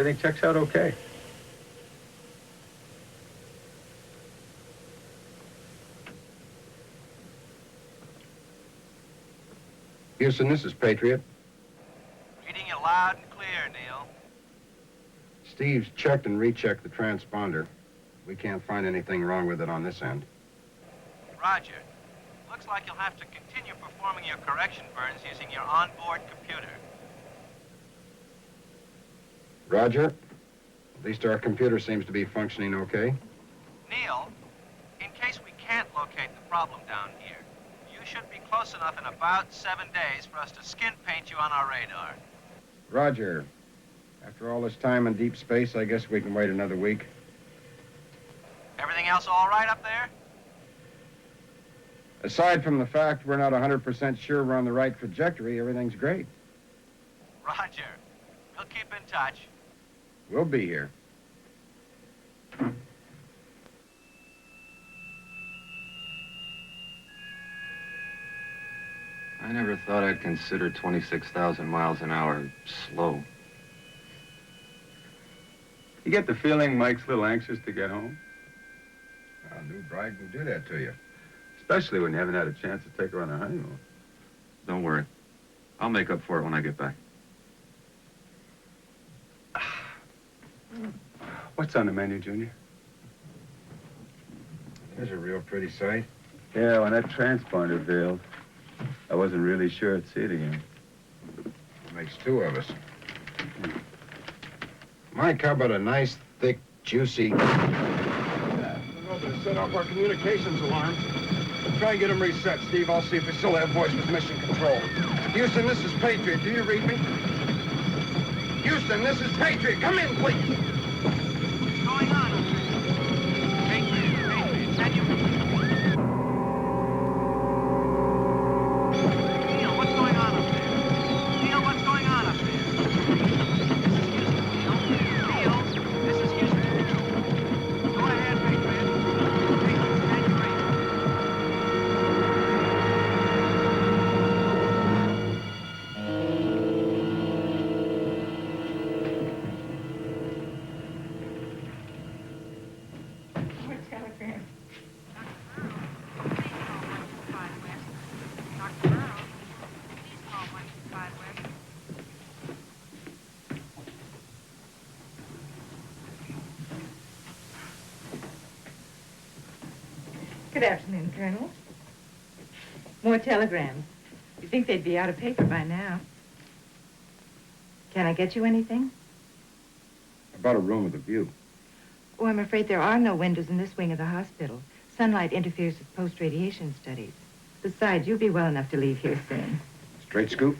everything checks out okay. Houston, this is Patriot. Reading you loud and clear, Neil. Steve's checked and rechecked the transponder. We can't find anything wrong with it on this end. Roger. Looks like you'll have to continue performing your correction burns using your onboard computer. Roger. At least our computer seems to be functioning okay. Neil, in case we can't locate the problem down here, you should be close enough in about 7 days for us to skin paint you on our radar. Roger. After all this time in deep space, I guess we can wait another week. Everything else all right up there? Aside from the fact we're not 100% sure we're on the right trajectory, everything's great. Roger. We'll keep in touch. We'll be here. I never thought I'd consider 26,000 miles an hour slow. You get the feeling Mike's a little anxious to get home? A new bride can do that to you. Especially when you haven't had a chance to take her on a honeymoon. Don't worry. I'll make up for it when I get back. What's on the menu, Junior? There's a real pretty sight. Yeah, when that transponder failed, I wasn't really sure I'd see it again. Makes two of us. Mike, how about a nice, thick, juicy... We're going to set off our communications alarms. Try and get them reset, Steve. I'll see if we still have voice with mission control. Houston, this is Patriot. Do you read me? Houston, this is Patriot. Come in, please. What's going on? Patriot, can you... Neil, what's going on up there? Neil, what's going on up there? This is Houston, Neil. Neil, this is Houston. Go ahead, Patriot. Patriot, can you read? Good afternoon, Colonel. More telegrams. You'd think they'd be out of paper by now. Can I get you anything? About a room with a view. Oh, I'm afraid there are no windows in this wing of the hospital. Sunlight interferes with post-radiation studies. Besides, you'll be well enough to leave here soon. Straight scoop?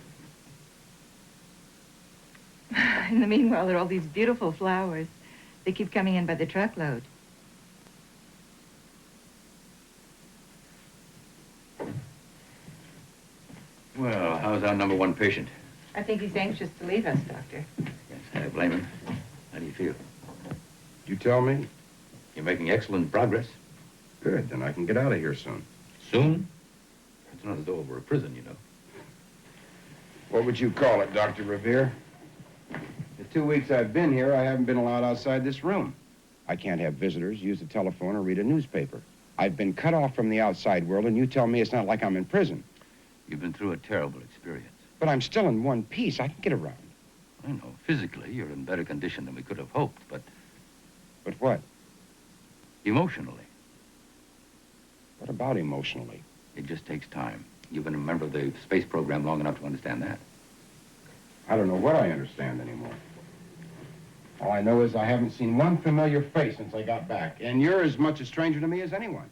In the meanwhile, there are all these beautiful flowers. They keep coming in by the truckload. Well, how's our number one patient? I think he's anxious to leave us, Doctor. Yes, I blame him. How do you feel? You tell me. You're making excellent progress. Good, then I can get out of here soon. Soon? It's not as though it were a prison, you know. What would you call it, Dr. Revere? The 2 weeks I've been here, I haven't been allowed outside this room. I can't have visitors, use the telephone, or read a newspaper. I've been cut off from the outside world, and you tell me it's not like I'm in prison. You've been through a terrible experience. But I'm still in one piece. I can get around. I know. Physically, you're in better condition than we could have hoped, but... But what? Emotionally. What about emotionally? It just takes time. You've been a member of the space program long enough to understand that. I don't know what I understand anymore. All I know is I haven't seen one familiar face since I got back, and you're as much a stranger to me as anyone.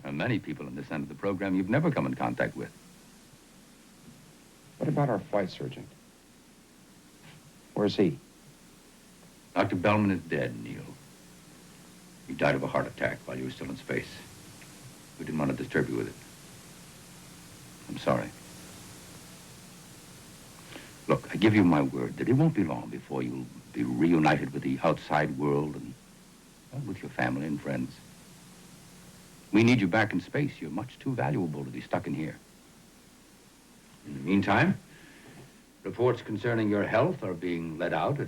There are many people in this end of the program you've never come in contact with. What about our flight surgeon? Where's he? Dr. Bellman is dead, Neil. He died of a heart attack while you were still in space. We didn't want to disturb you with it. I'm sorry. Look, I give you my word that it won't be long before you'll be reunited with the outside world and well, with your family and friends. We need you back in space. You're much too valuable to be stuck in here. In the meantime, Reports concerning your health are being let out at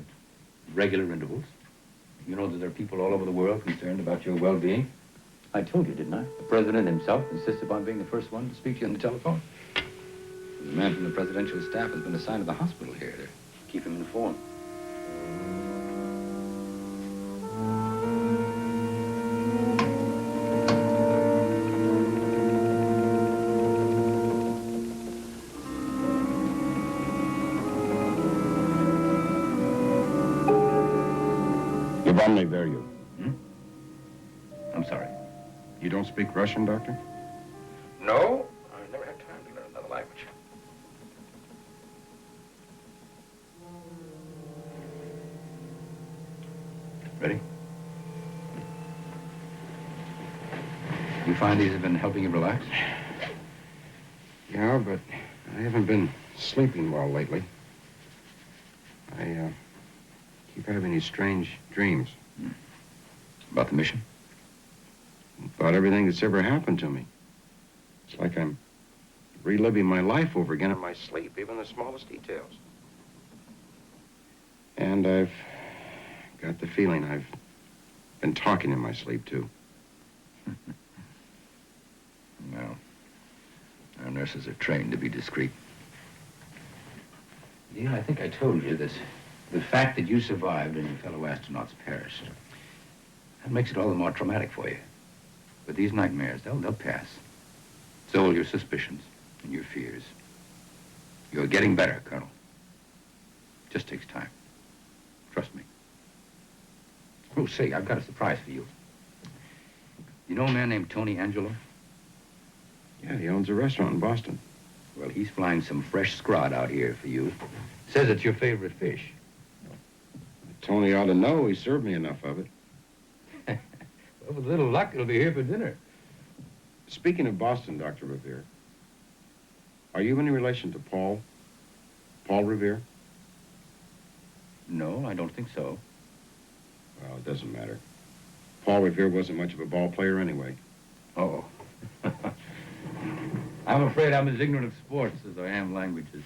regular intervals. You know that there are people all over the world concerned about your well-being. I told you, didn't I? The president himself insists upon being the first one to speak to you on the telephone. The man from the presidential staff has been assigned to the hospital here to keep him informed. I'm sorry. You don't speak Russian, Doctor? No, I never had time to learn another language. Ready? You find these have been helping you relax? Yeah, but I haven't been sleeping well lately. I keep having these strange dreams. About the mission? About everything that's ever happened to me. It's like I'm reliving my life over again in my sleep, even the smallest details. And I've got the feeling I've been talking in my sleep, too. No. Our nurses are trained to be discreet. Neil, I think I told you this. The fact that you survived and your fellow astronauts perished, that makes it all the more traumatic for you. But these nightmares, they'll pass. So will your suspicions and your fears. You're getting better, Colonel. Just takes time. Trust me. Oh, say, I've got a surprise for you. You know a man named Tony Angelo? Yeah, he owns a restaurant in Boston. Well, he's flying some fresh scrod out here for you. Says it's your favorite fish. Tony ought to know. He served me enough of it. Well, with a little luck, it'll be here for dinner. Speaking of Boston, Dr. Revere, are you any relation to Paul Revere? No, I don't think so. Well, it doesn't matter. Paul Revere wasn't much of a ball player anyway. Oh. I'm afraid I'm as ignorant of sports as I am languages.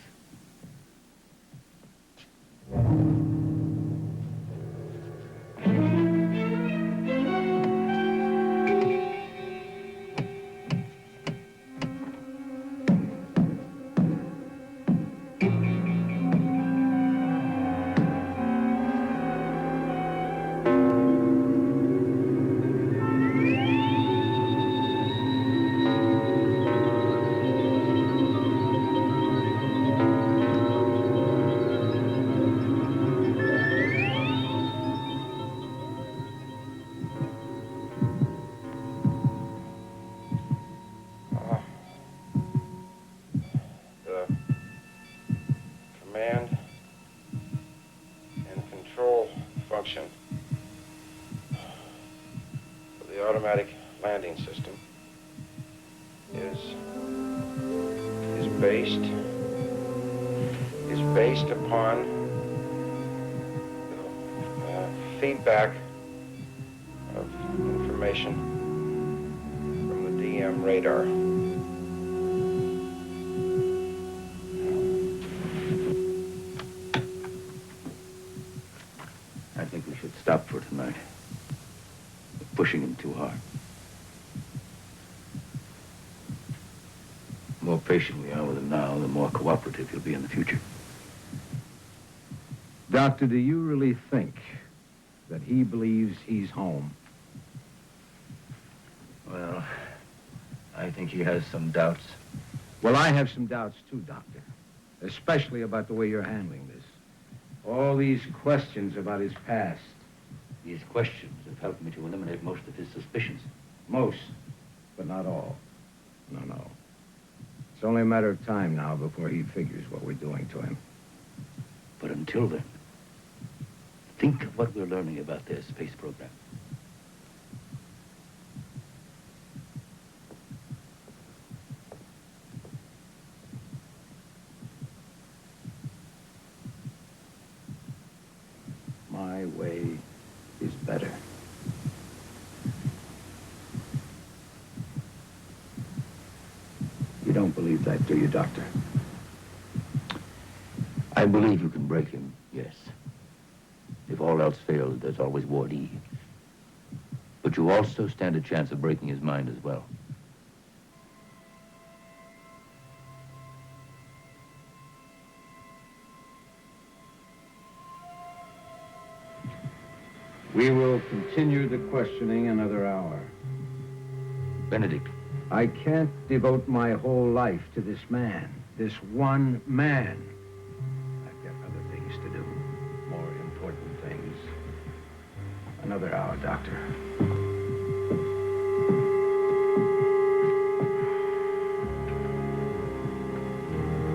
Command and control function for the automatic landing system is based upon feedback of information from the DM radar. I think we should stop for tonight. We're pushing him too hard. The more patient we are with him now, the more cooperative he'll be in the future. Doctor, do you really think that he believes he's home? Well, I think he has some doubts. Well, I have some doubts too, Doctor. Especially about the way you're handling this. All these questions about his past. These questions have helped me to eliminate most of his suspicions. Most, but not all. No. It's only a matter of time now before he figures what we're doing to him. But until then, think of what we're learning about their space program. My way is better. You don't believe that, do you, Doctor? I believe you can break him, yes. If all else fails, there's always Ward E. But you also stand a chance of breaking his mind as well. We will continue the questioning another hour. Benedict. I can't devote my whole life to this man, this one man. I've got other things to do, more important things. Another hour, Doctor.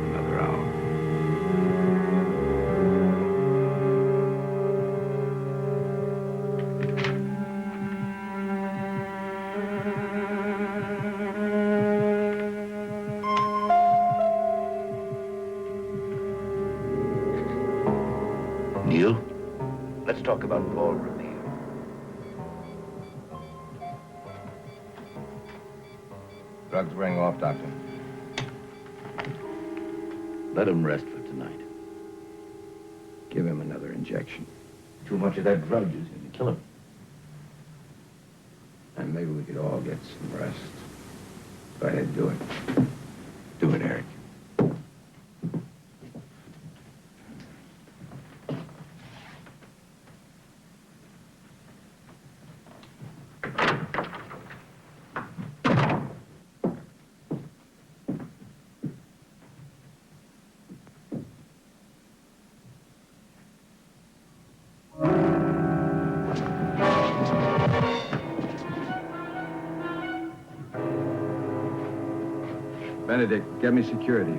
Another hour. Neil, let's talk about Paul Revere. Drugs wearing off, Doctor. Let him rest for tonight. Give him another injection. Too much of that drug is going to kill him. And maybe we could all get some rest. Go ahead, do it. Do it, Eric. Benedict, get me security.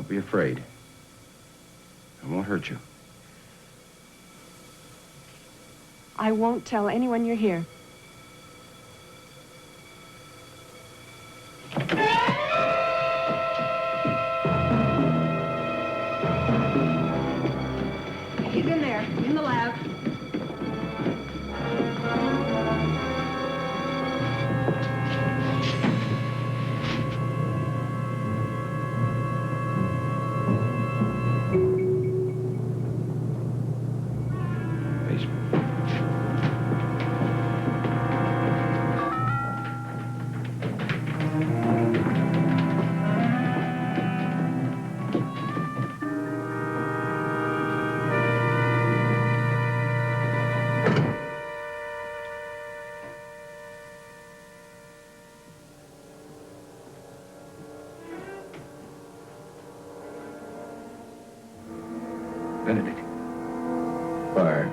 Be afraid. I won't hurt you. I won't tell anyone you're here. He's in there, in the lab. Benedict. Fire.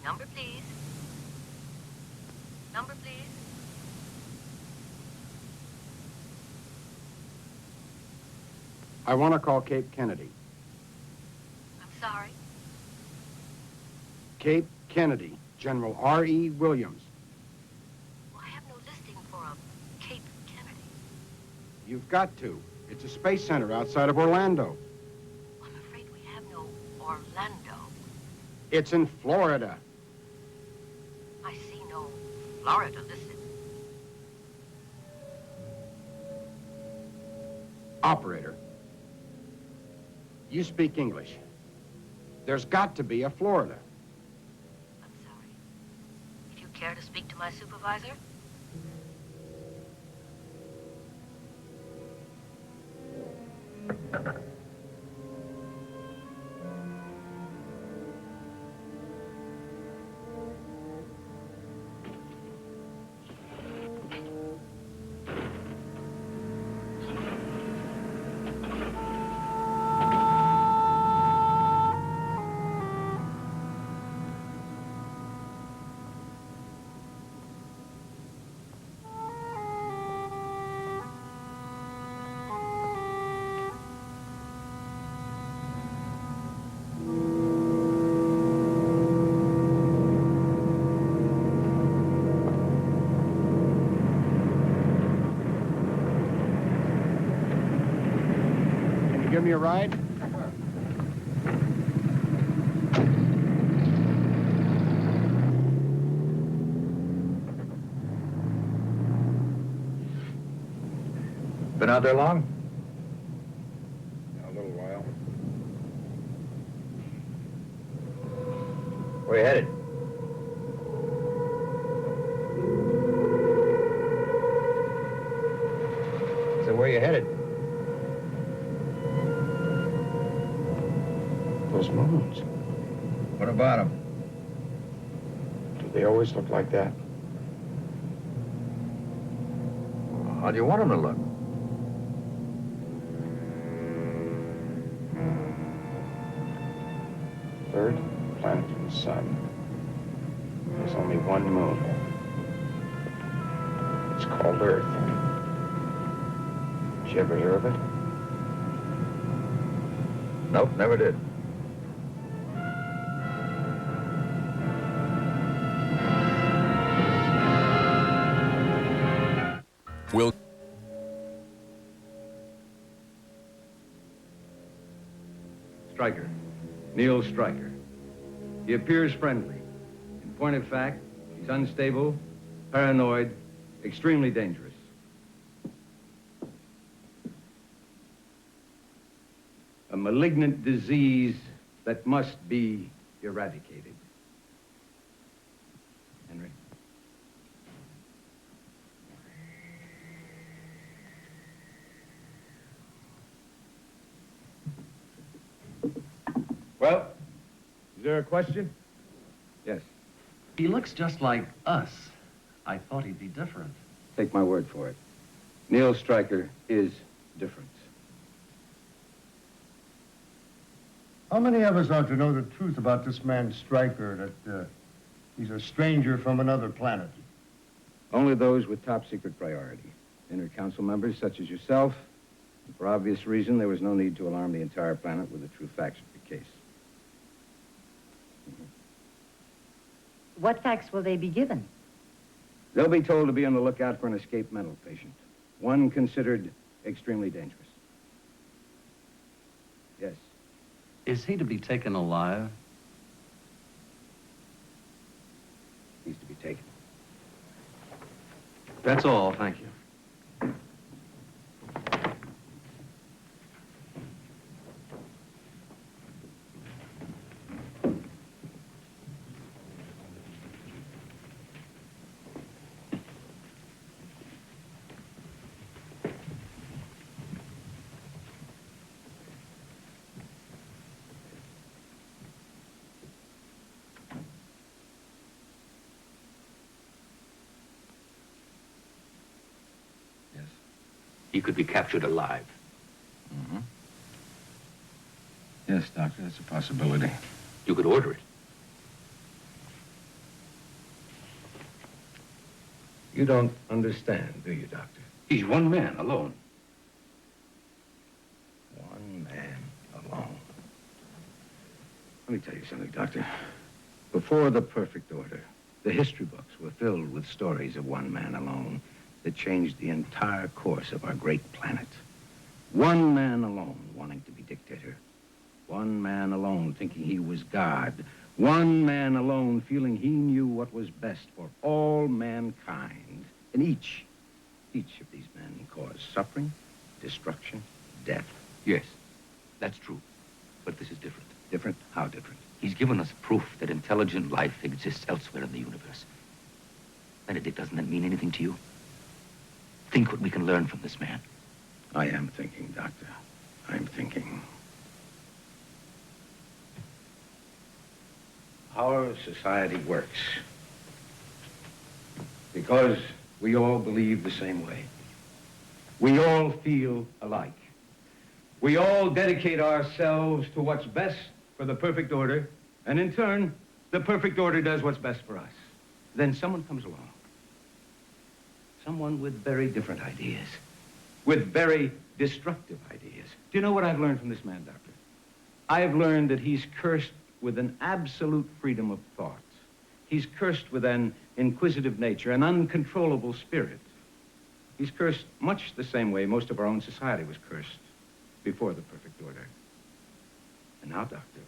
Number, please. Number, please. I want to call Cape Kennedy. I'm sorry. Cape Kennedy, General R.E. Williams. Well, I have no listing for a Cape Kennedy. You've got to. It's a space center outside of Orlando. I'm afraid we have no Orlando. It's in Florida. I see no Florida listed. Operator. You speak English. There's got to be a Florida. I'm sorry. If you care to speak to my supervisor? Give me a ride? Been out there long? A little while. Where you headed? So where you headed? Those moons. What about them? Do they always look like that? How do you want them to look? Third planet from the sun. There's only one moon. It's called Earth. Did you ever hear of it? Nope, never did. Will Stryker. Neil Stryker. He appears friendly. In point of fact, he's unstable, paranoid, extremely dangerous. A malignant disease that must be eradicated. Henry. Well, is there a question? Yes. He looks just like us. I thought he'd be different. Take my word for it. Neil Stryker is different. How many of us ought to know the truth about this man Stryker, that he's a stranger from another planet? Only those with top secret priority. Inner council members such as yourself. And for obvious reason, there was no need to alarm the entire planet with the true facts of the case. What facts will they be given? They'll be told to be on the lookout for an escaped mental patient. One considered extremely dangerous. Yes. Is he to be taken alive? He's to be taken. That's all, thank you. He could be captured alive. Mm-hmm. Yes, Doctor, that's a possibility. You could order it. You don't understand, do you, Doctor? He's one man alone. One man alone. Let me tell you something, Doctor. Before the perfect order, the history books were filled with stories of one man alone that changed the entire course of our great planet. One man alone wanting to be dictator. One man alone thinking he was God. One man alone feeling he knew what was best for all mankind. And each of these men caused suffering, destruction, death. Yes, that's true. But this is different. Different? How different? He's given us proof that intelligent life exists elsewhere in the universe. Benedict, doesn't that mean anything to you? Think what we can learn from this man. I am thinking, Doctor. I'm thinking. Our society works because we all believe the same way. We all feel alike. We all dedicate ourselves to what's best for the perfect order, and in turn, the perfect order does what's best for us. Then someone comes along. Someone with very different ideas, with very destructive ideas. Do you know what I've learned from this man, Doctor? I've learned that he's cursed with an absolute freedom of thought. He's cursed with an inquisitive nature, an uncontrollable spirit. He's cursed much the same way most of our own society was cursed before the perfect order. And now, Doctor,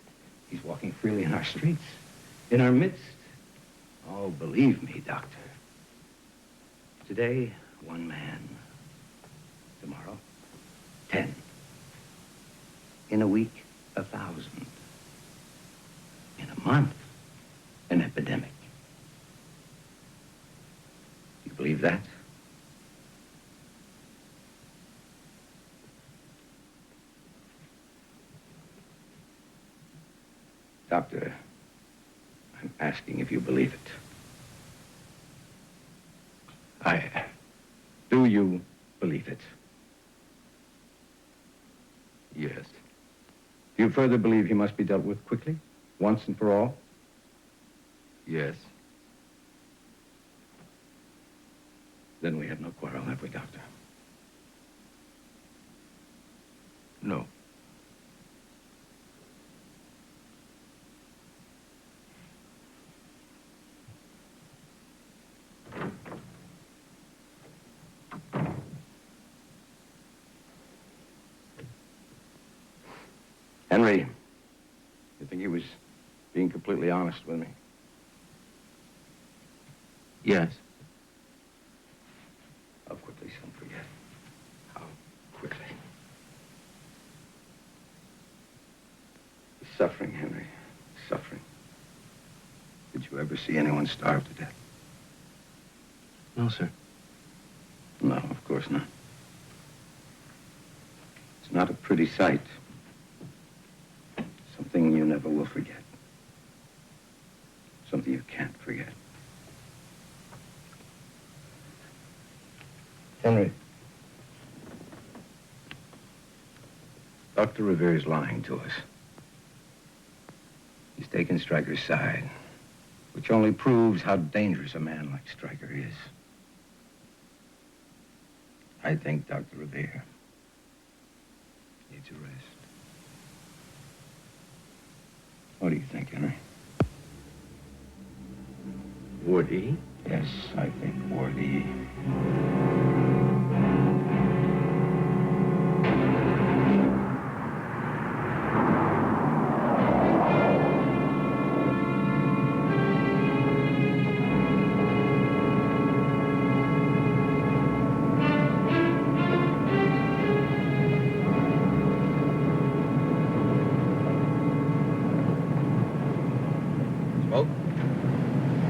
he's walking freely in our streets, in our midst. Oh, believe me, Doctor. Today, one man. Tomorrow, 10. In a week, 1,000. In a month, an epidemic. Do you believe that? Doctor, I'm asking if you believe it. Do you believe it? Yes. Do you further believe he must be dealt with quickly, once and for all? Yes. Then we have no quarrel, have we, Doctor? No. Henry, you think he was being completely honest with me? Yes. How quickly some forget. How quickly. Suffering, Henry. Suffering. Did you ever see anyone starve to death? No, sir. No, of course not. It's not a pretty sight. Something you never will forget. Something you can't forget. Henry. Dr. Revere's lying to us. He's taken Stryker's side, which only proves how dangerous a man like Stryker is. I think Dr. Revere needs a rest. What do you think, Henry? Would he? Yes, I think would he.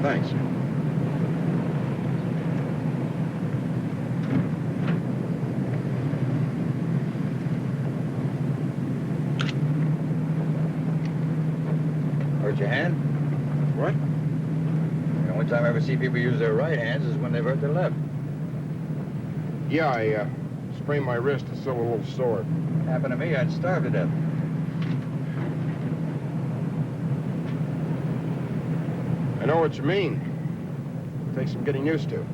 Thanks. Hurt your hand? What? The only time I ever see people use their right hands is when they've hurt their left. Yeah, I sprained my wrist. It's still a little sore. Happened to me, I'd starve to death. I know what you mean. Takes some getting used to.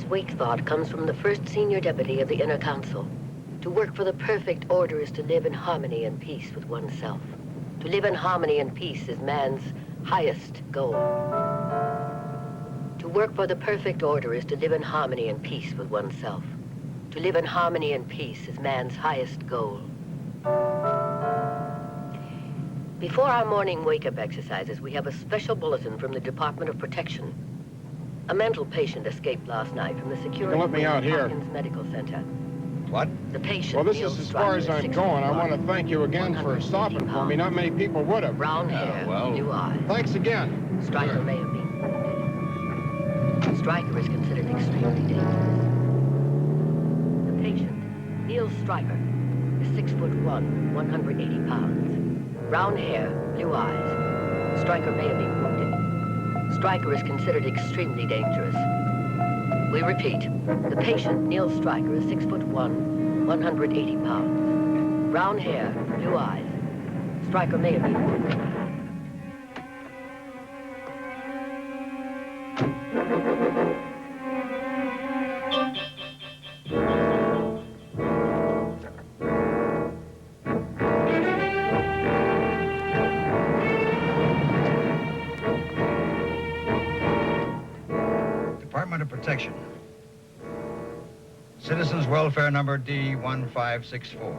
wake thought comes from the first senior deputy of the Inner Council. To work for the perfect order is to live in harmony and peace with oneself. To live in harmony and peace is man's highest goal. To work for the perfect order is to live in harmony and peace with oneself. To live in harmony and peace is man's highest goal. Before our morning wake-up exercises, we have a special bulletin from the Department of Protection. A mental patient escaped last night from the security let me out here. Hopkins Medical Center. What? The patient. Well, this is as far as I'm going. I want to thank you again for stopping for me. Not many people would have. Brown hair, blue eyes. Thanks again. Stryker may have been wounded. Stryker is considered extremely dangerous. The patient, Neil Stryker, is 6'1", 180 pounds. Brown hair, blue eyes. Stryker may have been wounded. Stryker is considered extremely dangerous. We repeat, the patient, Neil Stryker, is 6'1", 180 pounds. Brown hair, blue eyes. Stryker may have been wounded. Department of Protection. Citizens Welfare Number D1564.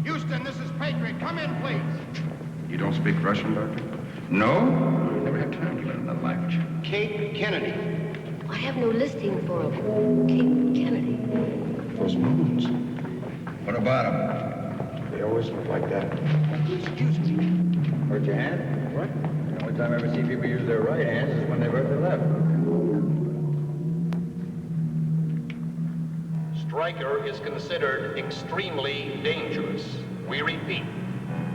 Houston, this is Patriot. Come in, please. You don't speak Russian, Doctor? No? Never had time to learn another language. Cape Kennedy. I have no listing for a Cape Kennedy. Those moons. What about them? They always look like that. Excuse me. Hurt your hand? What? The only time I ever see people use their right hands is when they've hurt their left. Stryker is considered extremely dangerous. We repeat,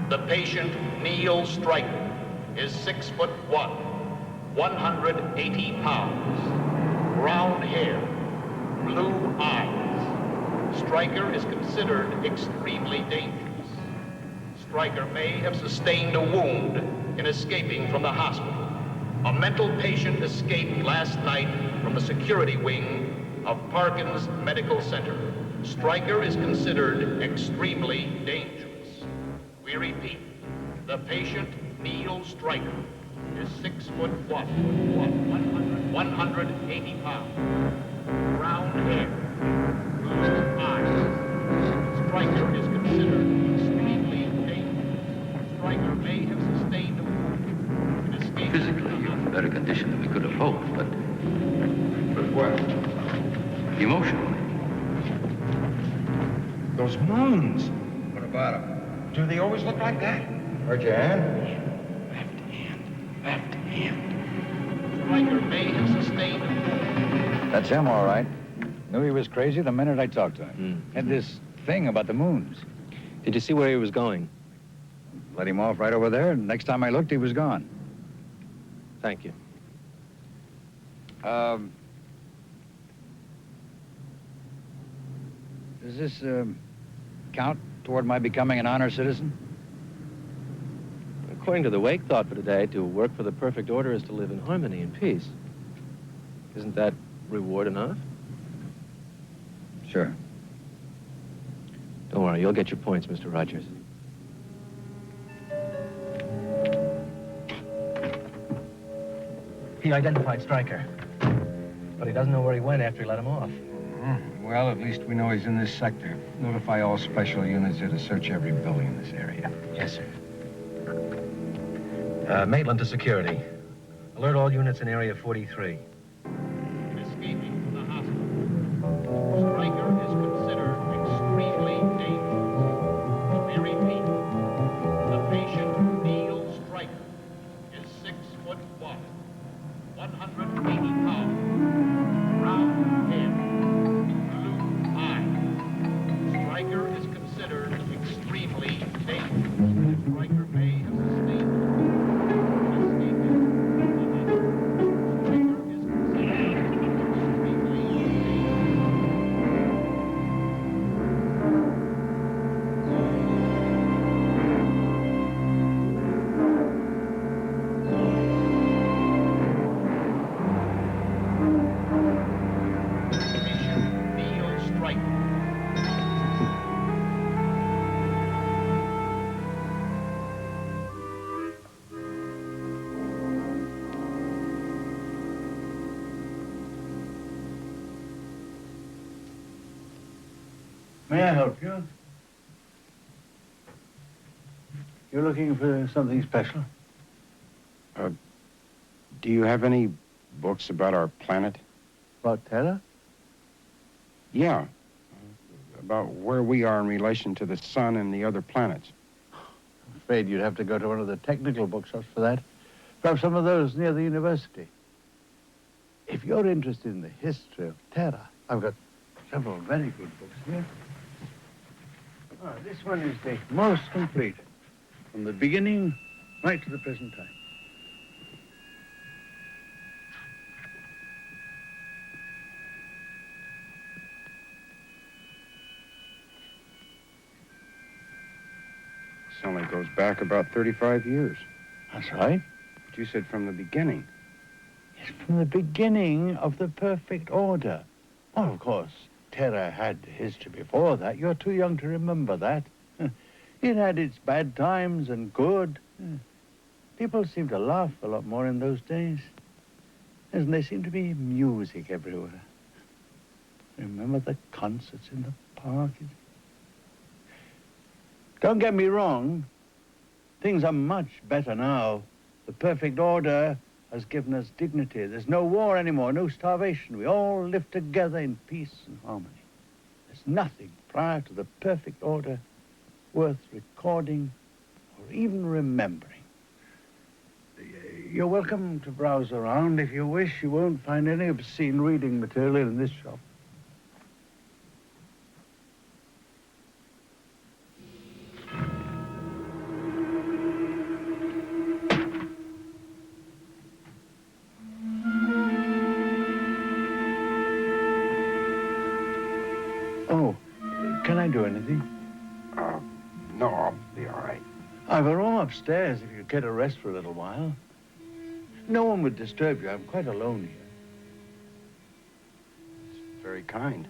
the patient, Neil Stryker, is 6'1", 180 pounds, brown hair, blue eyes. Stryker is considered extremely dangerous. Stryker may have sustained a wound in escaping from the hospital. A mental patient escaped last night from the security wing of Parkins Medical Center. Stryker is considered extremely dangerous. We repeat, the patient, Neil Stryker, is 6'1", 180 pounds, brown hair, blue eyes. Stryker is considered extremely dangerous. Stryker may have sustained a wound in escaping. Physically, you're in better condition than we could have hoped, but what? emotionally. Those moons. What about them? Do they always look like that? Hurt your hand? Left hand. Stryker may have sustained a wound. That's him, all right. Knew he was crazy the minute I talked to him. Had this thing about the moons. Did you see where he was going? Let him off right over there, and next time I looked, he was gone. Thank you. Does this, count toward my becoming an honor citizen? According to the wake thought for today, to work for the perfect order is to live in harmony and peace. Isn't that reward enough? Sure. Don't worry, you'll get your points, Mr. Rogers. He identified Stryker, but he doesn't know where he went after he let him off. Well, at least we know he's in this sector. Notify all special units here to search every building in this area. Yes, sir. Maitland to security. Alert all units in Area 43. Escaping from the hospital. Stryker is considered extremely dangerous. We repeat, the patient, Neil Stryker, is 6'1", 180 pounds, brown hair, blue eyes. Stryker is considered extremely dangerous. Stryker may have sustained May I help you? You're looking for something special? Do you have any books about our planet? About Terra? Yeah. About where we are in relation to the sun and the other planets. I'm afraid you'd have to go to one of the technical bookshops for that. Perhaps some of those near the university. If you're interested in the history of Terra, I've got several very good books here. This one is the most complete, from the beginning right to the present time. This only goes back about 35 years. That's right. But you said from the beginning. It's from the beginning of the perfect order. Oh, of course, Terra had history before that. You're too young to remember that. It had its bad times and good. People seemed to laugh a lot more in those days. And there seemed to be music everywhere. Remember the concerts in the park? Don't get me wrong. Things are much better now. The perfect order has given us dignity. There's no war anymore, no starvation. We all live together in peace and harmony. There's nothing prior to the perfect order worth recording or even remembering. You're welcome to browse around. If you wish, you won't find any obscene reading material in this shop. Oh, can I do anything? No, I'll be all right. I've a room upstairs if you care to rest for a little while. No one would disturb you. I'm quite alone here. It's very kind.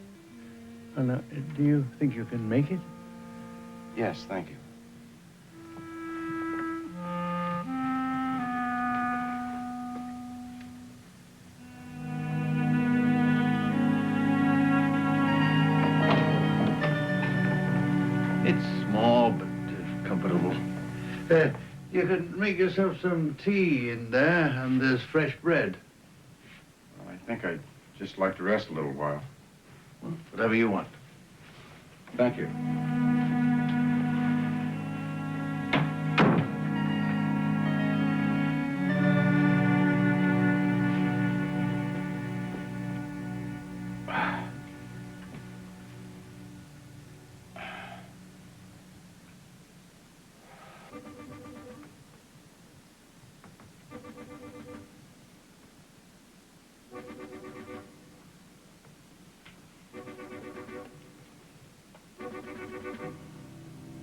And, do you think you can make it? Yes, thank you. It's small, but comfortable. You can make yourself some tea in there, and there's fresh bread. Well, I think I'd just like to rest a little while. Well, whatever you want. Thank you.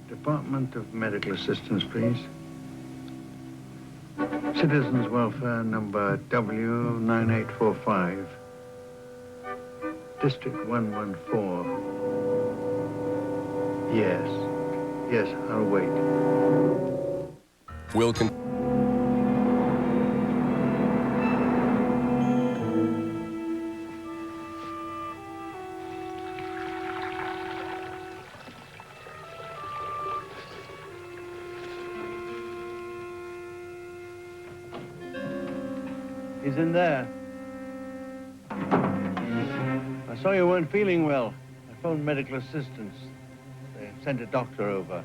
Department of Medical Assistance, please. Citizens Welfare number W9845. District 114. Yes. Yes, I'll wait. He's in there. I saw you weren't feeling well. I phoned medical assistance. They sent a doctor over.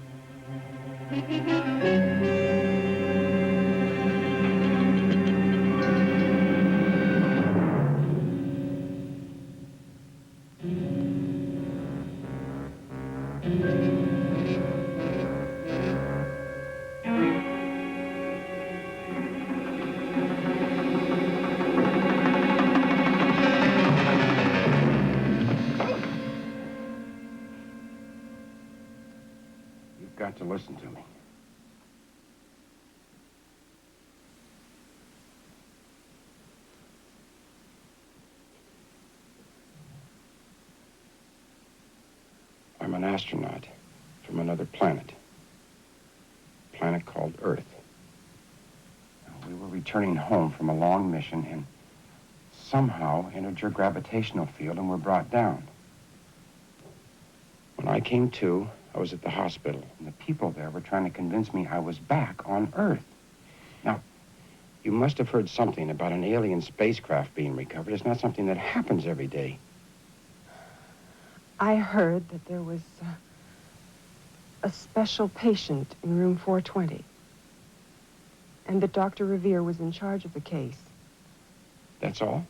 Got to listen to me. I'm an astronaut from another planet. A planet called Earth. We were returning home from a long mission and somehow entered your gravitational field and were brought down. When I came to, I was at the hospital, and the people there were trying to convince me I was back on Earth. Now, you must have heard something about an alien spacecraft being recovered. It's not something that happens every day. I heard that there was a special patient in room 420, and that Dr. Revere was in charge of the case. That's all?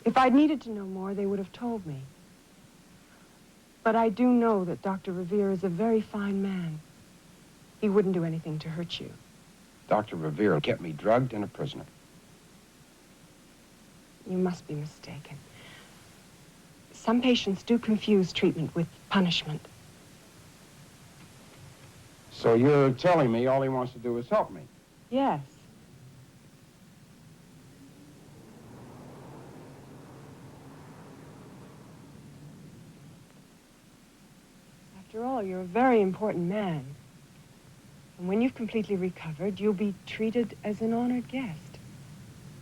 If I'd needed to know more, they would have told me. But I do know that Dr. Revere is a very fine man. He wouldn't do anything to hurt you. Dr. Revere kept me drugged and a prisoner. You must be mistaken. Some patients do confuse treatment with punishment. So you're telling me all he wants to do is help me? Yes. After all, you're a very important man. And when you've completely recovered, you'll be treated as an honored guest.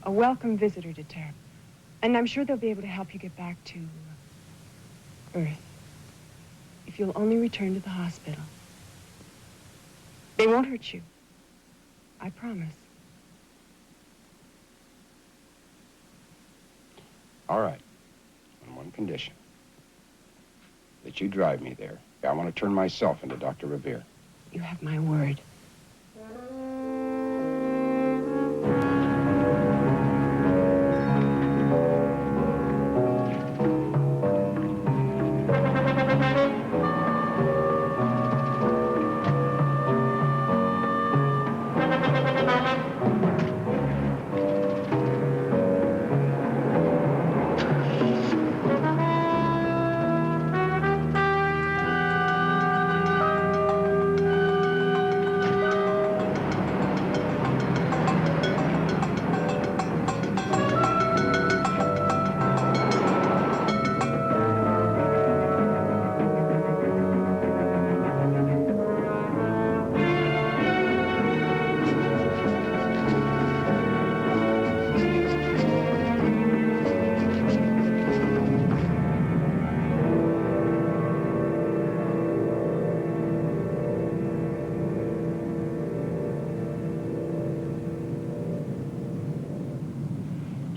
A welcome visitor to Terra. And I'm sure they'll be able to help you get back to Earth. If you'll only return to the hospital. They won't hurt you. I promise. All right. On one condition. That you drive me there. I want to turn myself into Dr. Revere. You have my word.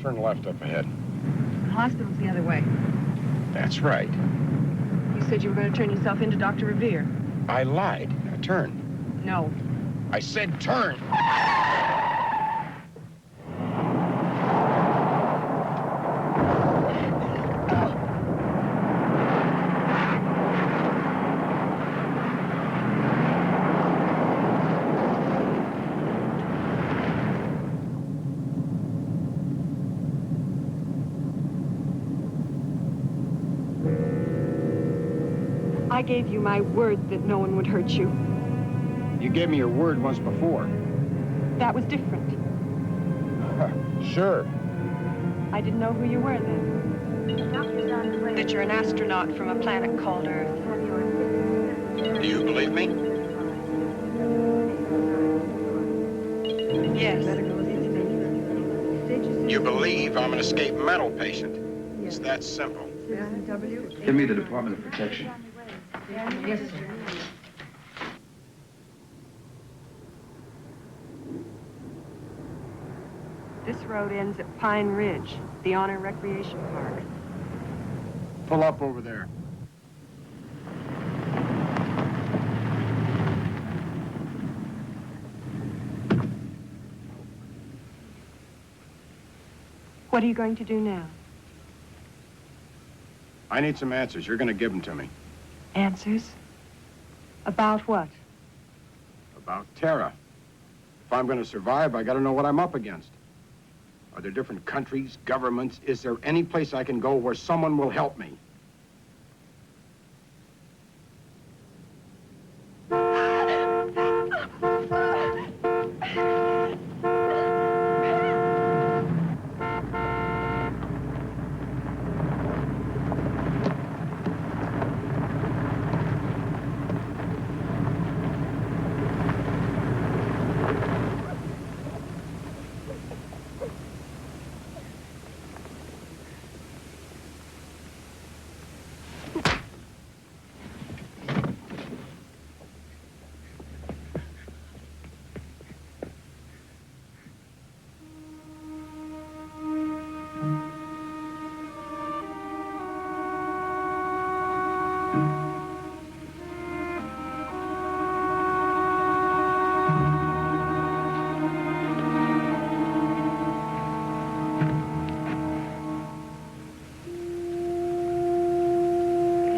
Turn left up ahead. The hospital's the other way. That's right. You said you were going to turn yourself into Dr. Revere. I lied. Now turn. No. I said turn. I gave you my word that no one would hurt you. You gave me your word once before. That was different. Sure. I didn't know who you were then. That you're an astronaut from a planet called Earth. Do you believe me? Yes. You believe I'm an escaped mental patient. It's that simple. Give me the Department of Protection. Yes, sir. This road ends at Pine Ridge, the Honor Recreation Park. Pull up over there. What are you going to do now? I need some answers. You're going to give them to me. Answers? About what? About Terra. If I'm going to survive, I got to know what I'm up against. Are there different countries, governments? Is there any place I can go where someone will help me?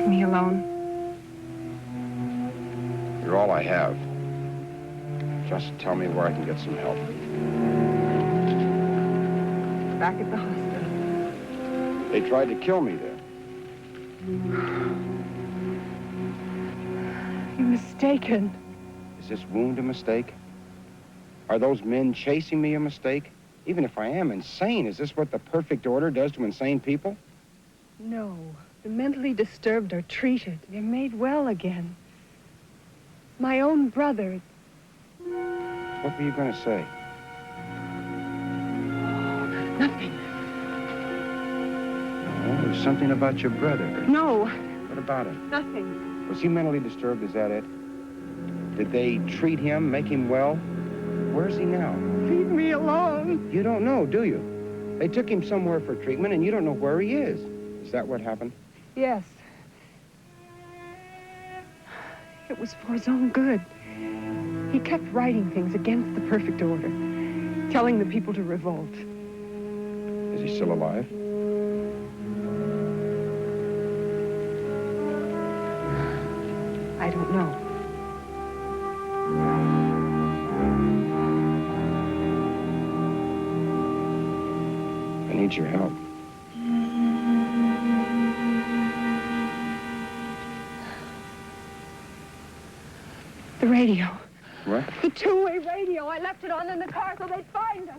leave me alone. You're all I have. Just tell me where I can get some help. Back at the hospital. They tried to kill me there. You're mistaken. Is this wound a mistake? Are those men chasing me a mistake? Even if I am insane, is this what the perfect order does to insane people? No. The mentally disturbed are treated. They're made well again. My own brother. What were you going to say? Nothing. Oh, there's something about your brother. No. What about him? Nothing. Was he mentally disturbed? Is that it? Did they treat him, make him well? Where's he now? Leave me alone. You don't know, do you? They took him somewhere for treatment, and you don't know where he is. Is that what happened? Yes. It was for his own good. He kept writing things against the perfect order, telling the people to revolt. Is he still alive? I don't know. I need your help. The radio. What? The two-way radio. I left it on in the car so they'd find us.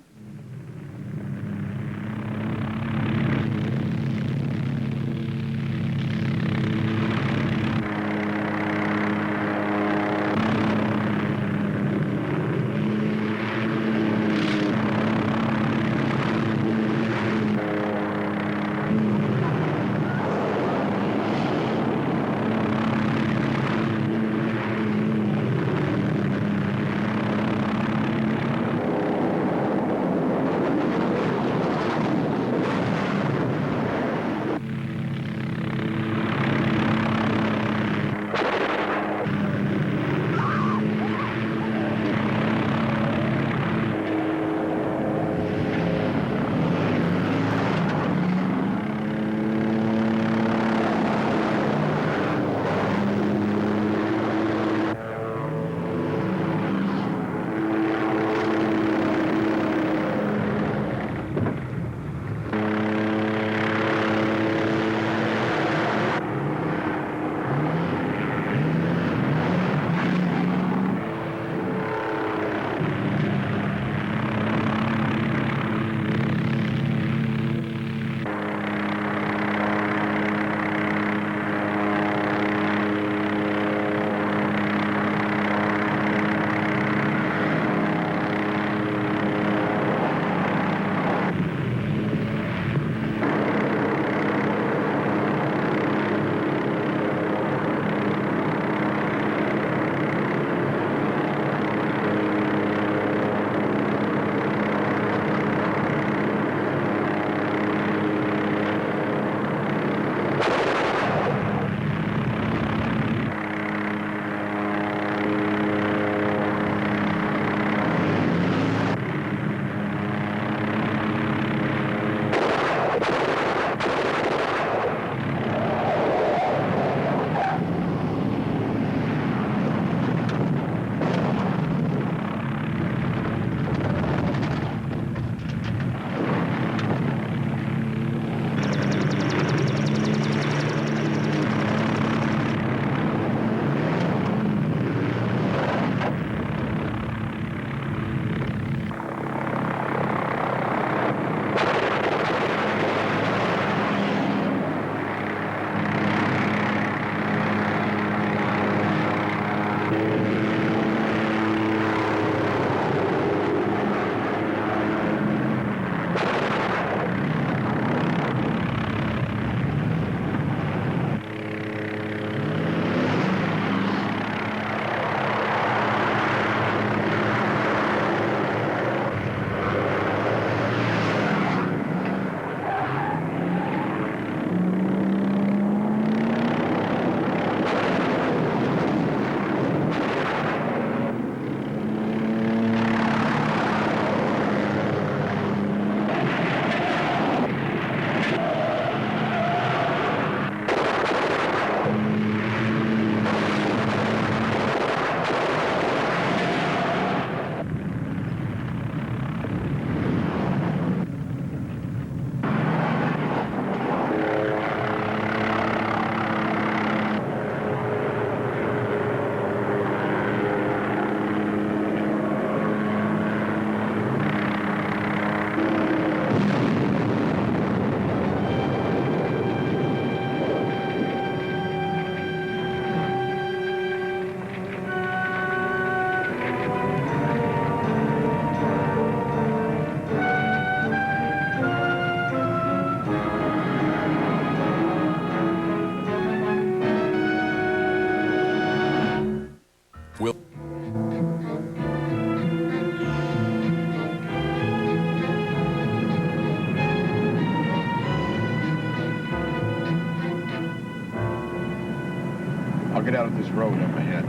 get out of this road up ahead.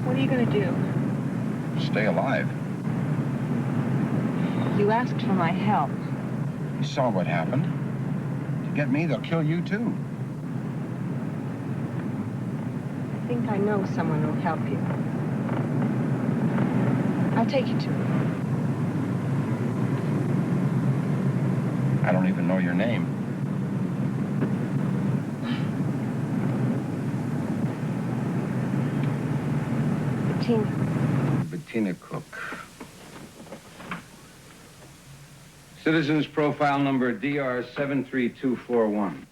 What are you going to do? Stay alive. You asked for my help. You saw what happened. To get me, they'll kill you too. I think I know someone who'll help you. I'll take you to him. I don't even know your name. Bettina Cook. Citizen's profile number DR 73241.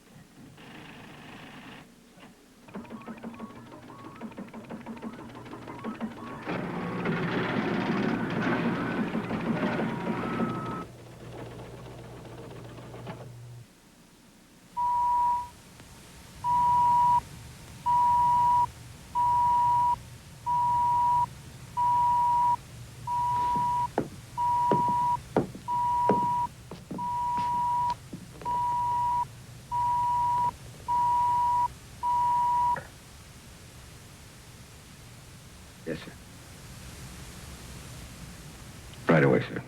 Yes, sir. Right away, sir.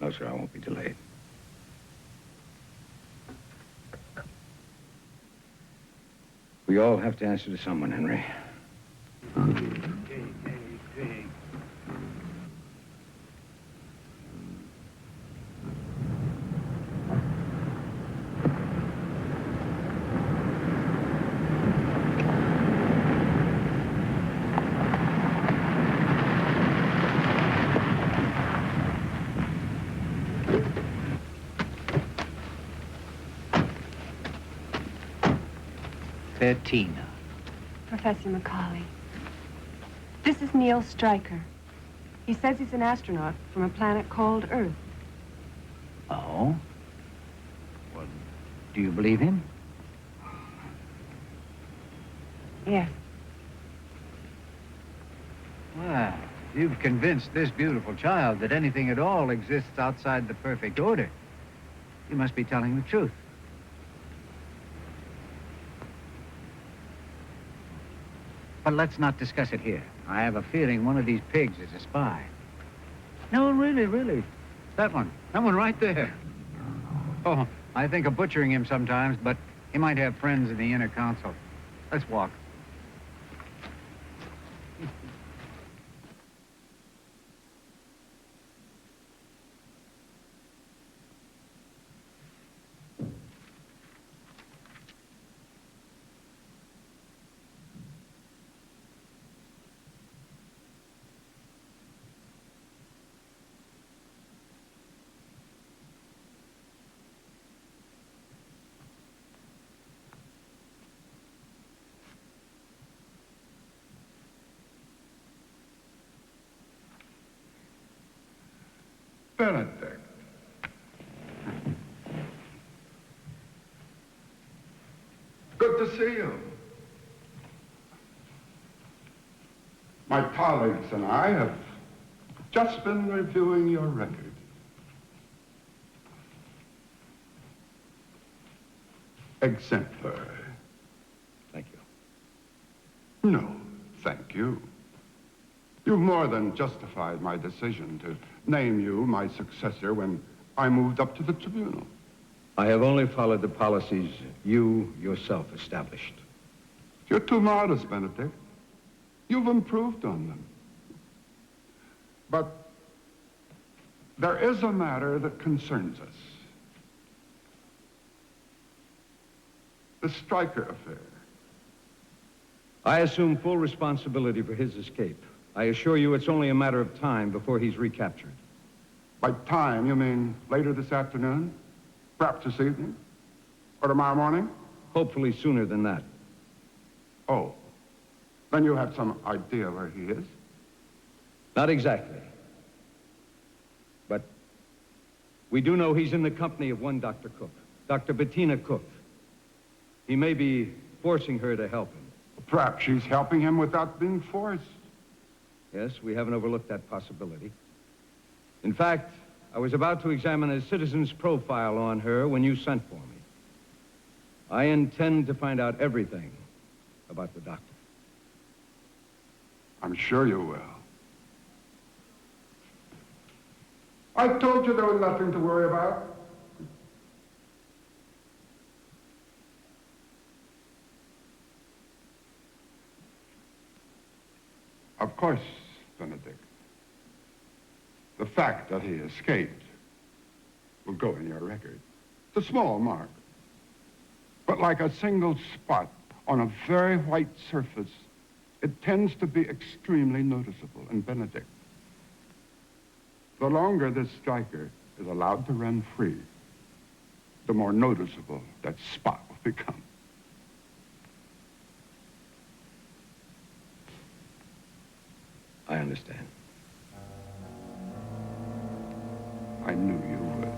No, sir, I won't be delayed. We all have to answer to someone, Henry. Bettina. Professor Macaulay. This is Neil Stryker. He says he's an astronaut from a planet called Earth. Oh? Well, do you believe him? Yes. Well, you've convinced this beautiful child that anything at all exists outside the perfect order. You must be telling the truth. But let's not discuss it here. I have a feeling one of these pigs is a spy. No, really, really. That one right there. Oh, I think of butchering him sometimes, but he might have friends in the inner council. Let's walk. Benedict. Good to see you. My colleagues and I have just been reviewing your record. Exemplary. Thank you. No, thank you. You've more than justified my decision to name you my successor when I moved up to the tribunal. I have only followed the policies you yourself established. You're too modest, Benedict. You've improved on them. But there is a matter that concerns us. The Stryker affair. I assume full responsibility for his escape. I assure you it's only a matter of time before he's recaptured. By time, you mean later this afternoon? Perhaps this evening? Or tomorrow morning? Hopefully sooner than that. Oh. Then you have some idea where he is? Not exactly. But we do know he's in the company of one Dr. Cook, Dr. Bettina Cook. He may be forcing her to help him. Perhaps she's helping him without being forced. Yes, we haven't overlooked that possibility. In fact, I was about to examine a citizen's profile on her when you sent for me. I intend to find out everything about the doctor. I'm sure you will. I told you there was nothing to worry about. Of course, Benedict. The fact that he escaped will go in your record. It's a small mark. But like a single spot on a very white surface, it tends to be extremely noticeable. And Benedict, the longer this striker is allowed to run free, the more noticeable that spot will become. I understand. I knew you would.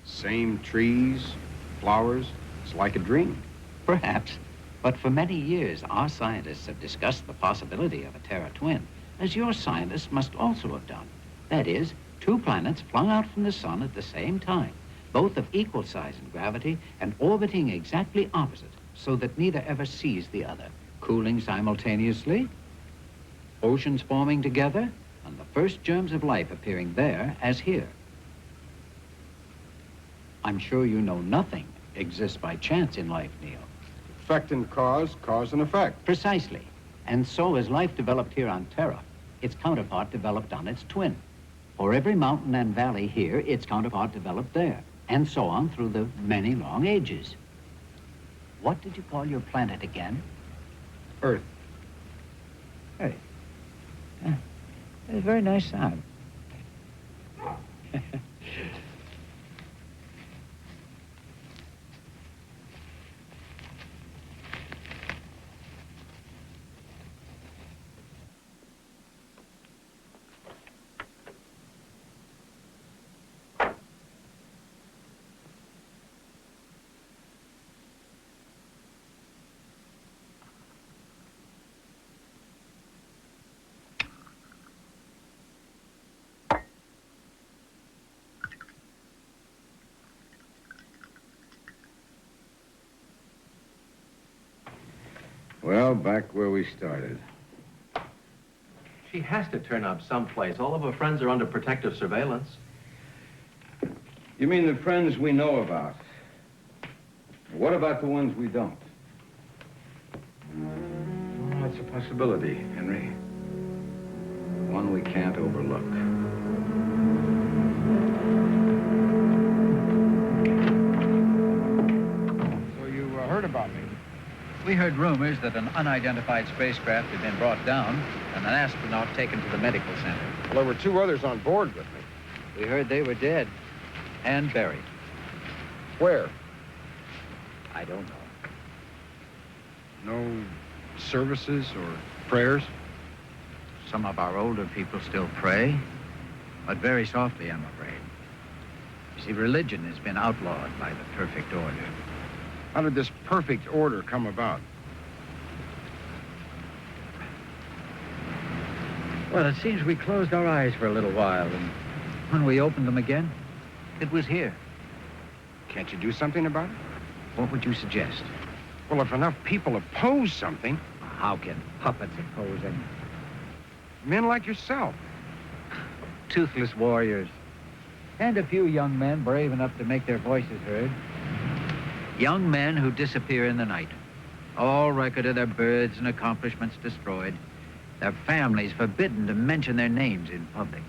Same trees, flowers. It's like a dream. Perhaps. But for many years, our scientists have discussed the possibility of a Terra twin, as your scientists must also have done. That is, two planets flung out from the sun at the same time, both of equal size and gravity, and orbiting exactly opposite, so that neither ever sees the other, cooling simultaneously, oceans forming together, and the first germs of life appearing there as here. I'm sure you know nothing exists by chance in life, Neil. Effect and cause, cause and effect. Precisely. And so as life developed here on Terra, its counterpart developed on its twin. For every mountain and valley here, its counterpart developed there, and so on through the many long ages. What did you call your planet again? Earth. Earth. That's a very nice sound. Well, back where we started. She has to turn up someplace. All of her friends are under protective surveillance. You mean the friends we know about? What about the ones we don't? Well, it's a possibility, Henry. One we can't overlook. So you heard about me? We heard rumors that an unidentified spacecraft had been brought down and an astronaut taken to the medical center. Well, there were two others on board with me. We heard they were dead and buried. Where? I don't know. No services or prayers? Some of our older people still pray, but very softly, I'm afraid. You see, religion has been outlawed by the perfect order. How did this perfect order come about? Well, it seems we closed our eyes for a little while, and when we opened them again, it was here. Can't you do something about it? What would you suggest? Well, if enough people oppose something... How can puppets oppose anything? Men like yourself. Toothless warriors. And a few young men brave enough to make their voices heard. Young men who disappear in the night. All record of their births and accomplishments destroyed. Their families forbidden to mention their names in public.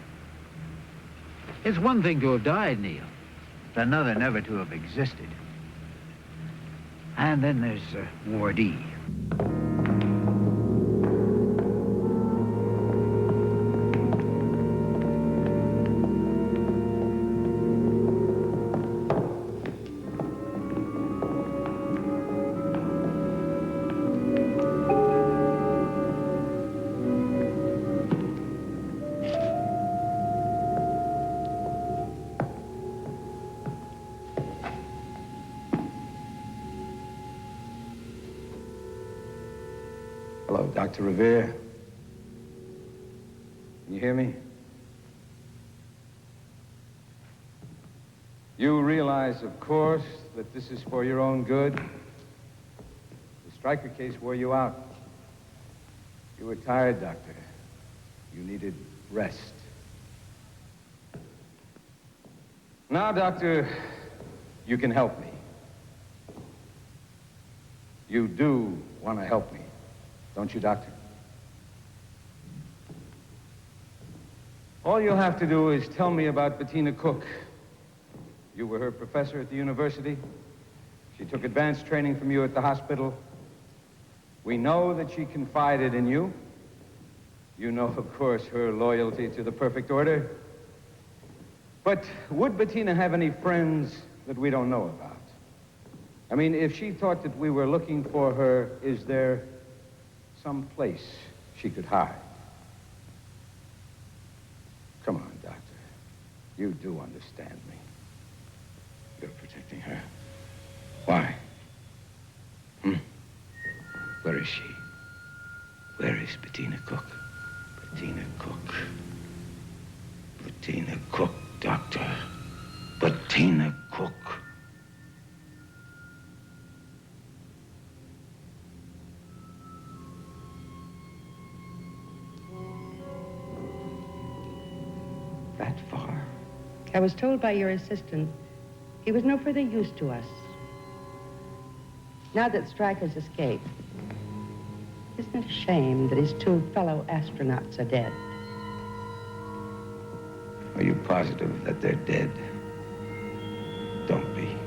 It's one thing to have died, Neil. It's another never to have existed. And then there's Ward E. Hello, Dr. Revere. Can you hear me? You realize, of course, that this is for your own good. The Stryker case wore you out. You were tired, Doctor. You needed rest. Now, Doctor, you can help me. You do want to help me, don't you, Doctor? All you'll have to do is tell me about Bettina Cook. You were her professor at the university. She took advanced training from you at the hospital. We know that she confided in you. You know, of course, her loyalty to the perfect order. But would Bettina have any friends that we don't know about? I mean, if she thought that we were looking for her, is there some place she could hide? Come on, Doctor. You do understand me. You're protecting her. Why? Where is she? Where is Bettina Cook? Bettina Cook. Bettina Cook, Doctor. Bettina Cook. That far? I was told by your assistant he was no further use to us. Now that Stryker's escaped, isn't it a shame that his two fellow astronauts are dead? Are you positive that they're dead? Don't be.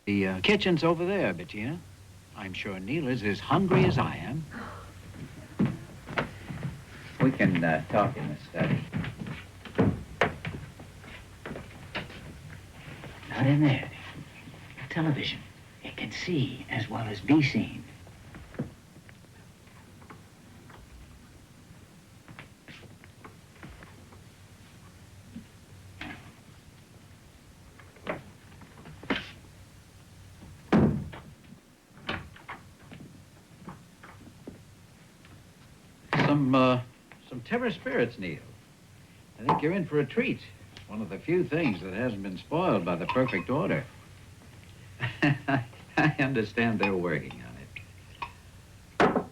The kitchen's over there, Bettina. I'm sure Neil is as hungry as I am. We can talk in the study. Not in there. Television. It can see as well as be seen. Some Terra spirits, Neil. I think you're in for a treat. It's one of the few things that hasn't been spoiled by the perfect order. I understand they're working on it.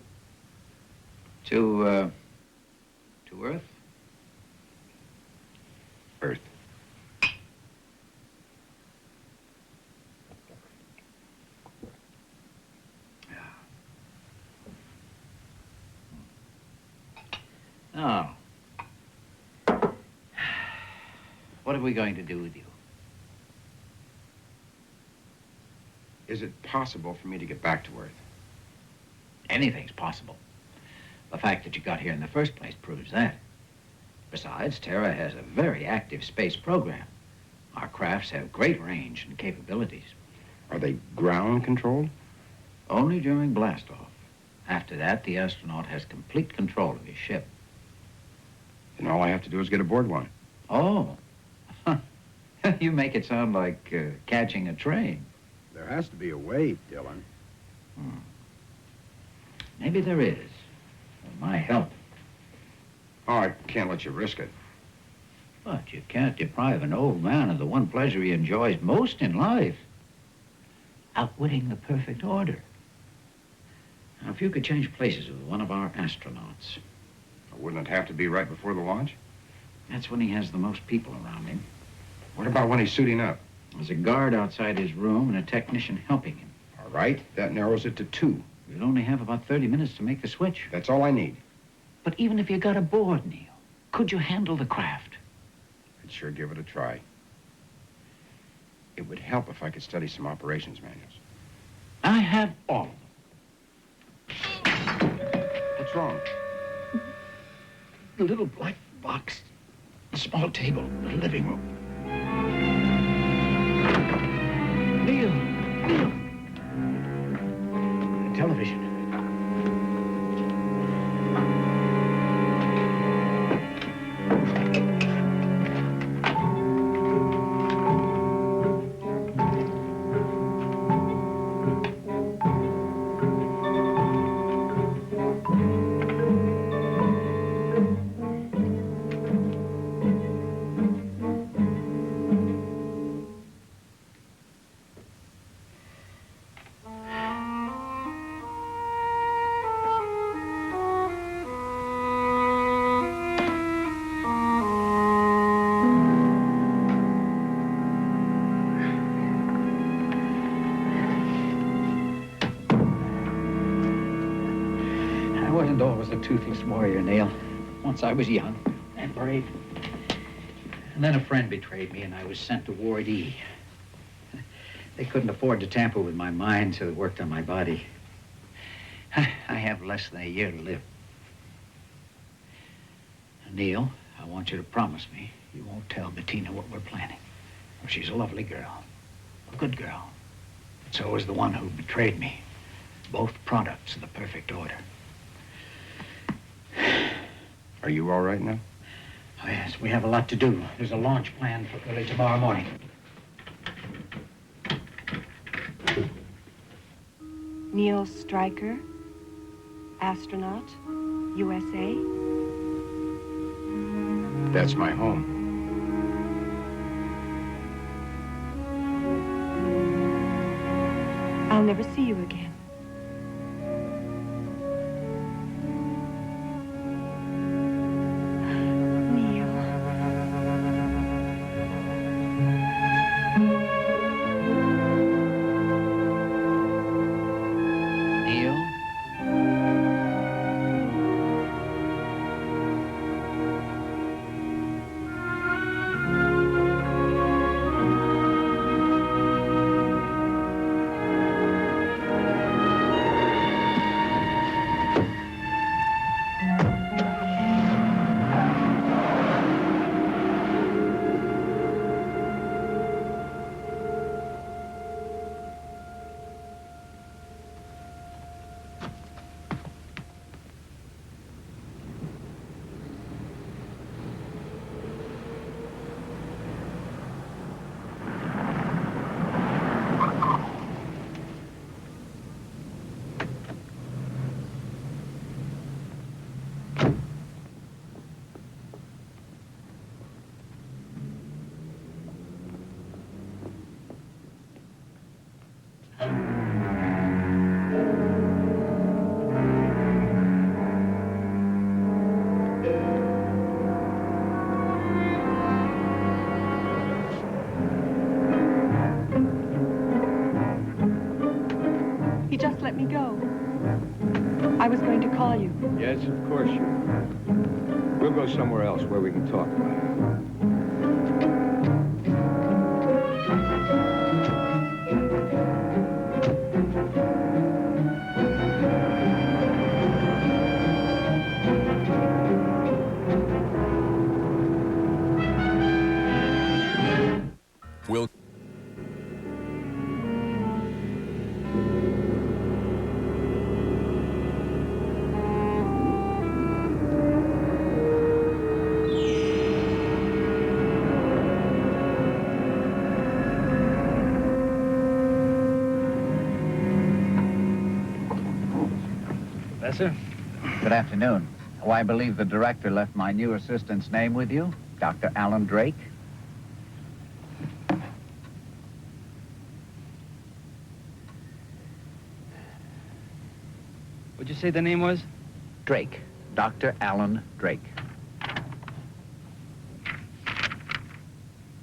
To Earth? Earth. Oh. What are we going to do with you? Is it possible for me to get back to Earth? Anything's possible. The fact that you got here in the first place proves that. Besides, Terra has a very active space program. Our crafts have great range and capabilities. Are they ground controlled? Only during blastoff. After that, the astronaut has complete control of his ship. Then all I have to do is get aboard one. Oh. You make it sound like catching a train. There has to be a way, Dylan. Maybe there is. With my help. Oh, I can't let you risk it. But you can't deprive an old man of the one pleasure he enjoys most in life. Outwitting the perfect order. Now, if you could change places with one of our astronauts. Wouldn't it have to be right before the launch? That's when he has the most people around him. What about when he's suiting up? There's a guard outside his room and a technician helping him. All right, that narrows it to 2. You'll only have about 30 minutes to make the switch. That's all I need. But even if you got aboard, Neil, could you handle the craft? I'd sure give it a try. It would help if I could study some operations manuals. I have all of them. What's wrong? The little black box, a small table, the living room. Neil! The television. always a toothless warrior, Neil. Once I was young and brave. And then a friend betrayed me, and I was sent to Ward E. They couldn't afford to tamper with my mind, so they worked on my body. I have less than a year to live. Neil, I want you to promise me you won't tell Bettina what we're planning. Well, she's a lovely girl, a good girl. But so is the one who betrayed me. Both products of the perfect order. Are you all right now? Oh, yes, we have a lot to do. There's a launch planned for early tomorrow morning. Neil Stryker, astronaut, USA. That's my home. I'll never see you again. He just let me go. I was going to call you. Yes, of course you will. We'll go somewhere else where we can talk about it. We'll... Professor? Good afternoon. Oh, I believe the director left my new assistant's name with you, Dr. Alan Drake. What'd you say the name was? Drake. Dr. Alan Drake.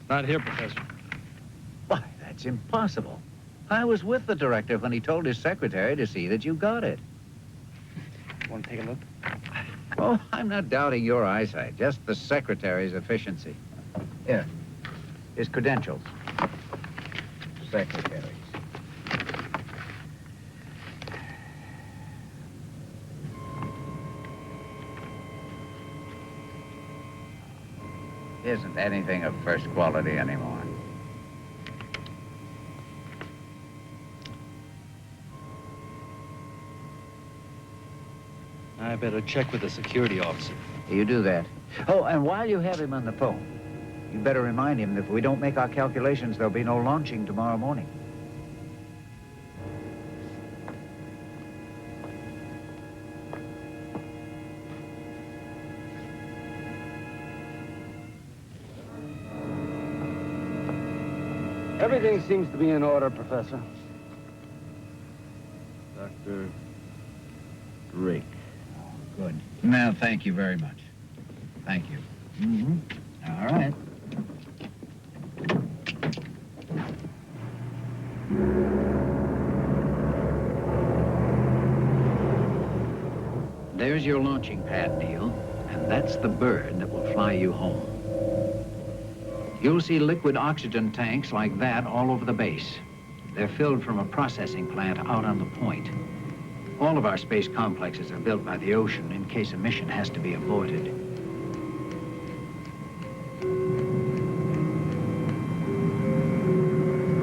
Not here, Professor. Why, that's impossible. I was with the director when he told his secretary to see that you got it. Want to take a look? Oh, I'm not doubting your eyesight, just the secretary's efficiency. Here, his credentials. Secretaries. Isn't anything of first quality anymore. I better check with the security officer. You do that. Oh, and while you have him on the phone, you better remind him that if we don't make our calculations, there'll be no launching tomorrow morning. Everything seems to be in order, Professor. Dr. Drake. Good. Now, thank you very much. Thank you. Mm-hmm. All right. There's There's your launching pad, Neil, and that's the bird that will fly you home. You'll see liquid oxygen tanks like that all over the base. They're filled from a processing plant out on the point. All of our space complexes are built by the ocean in case a mission has to be aborted.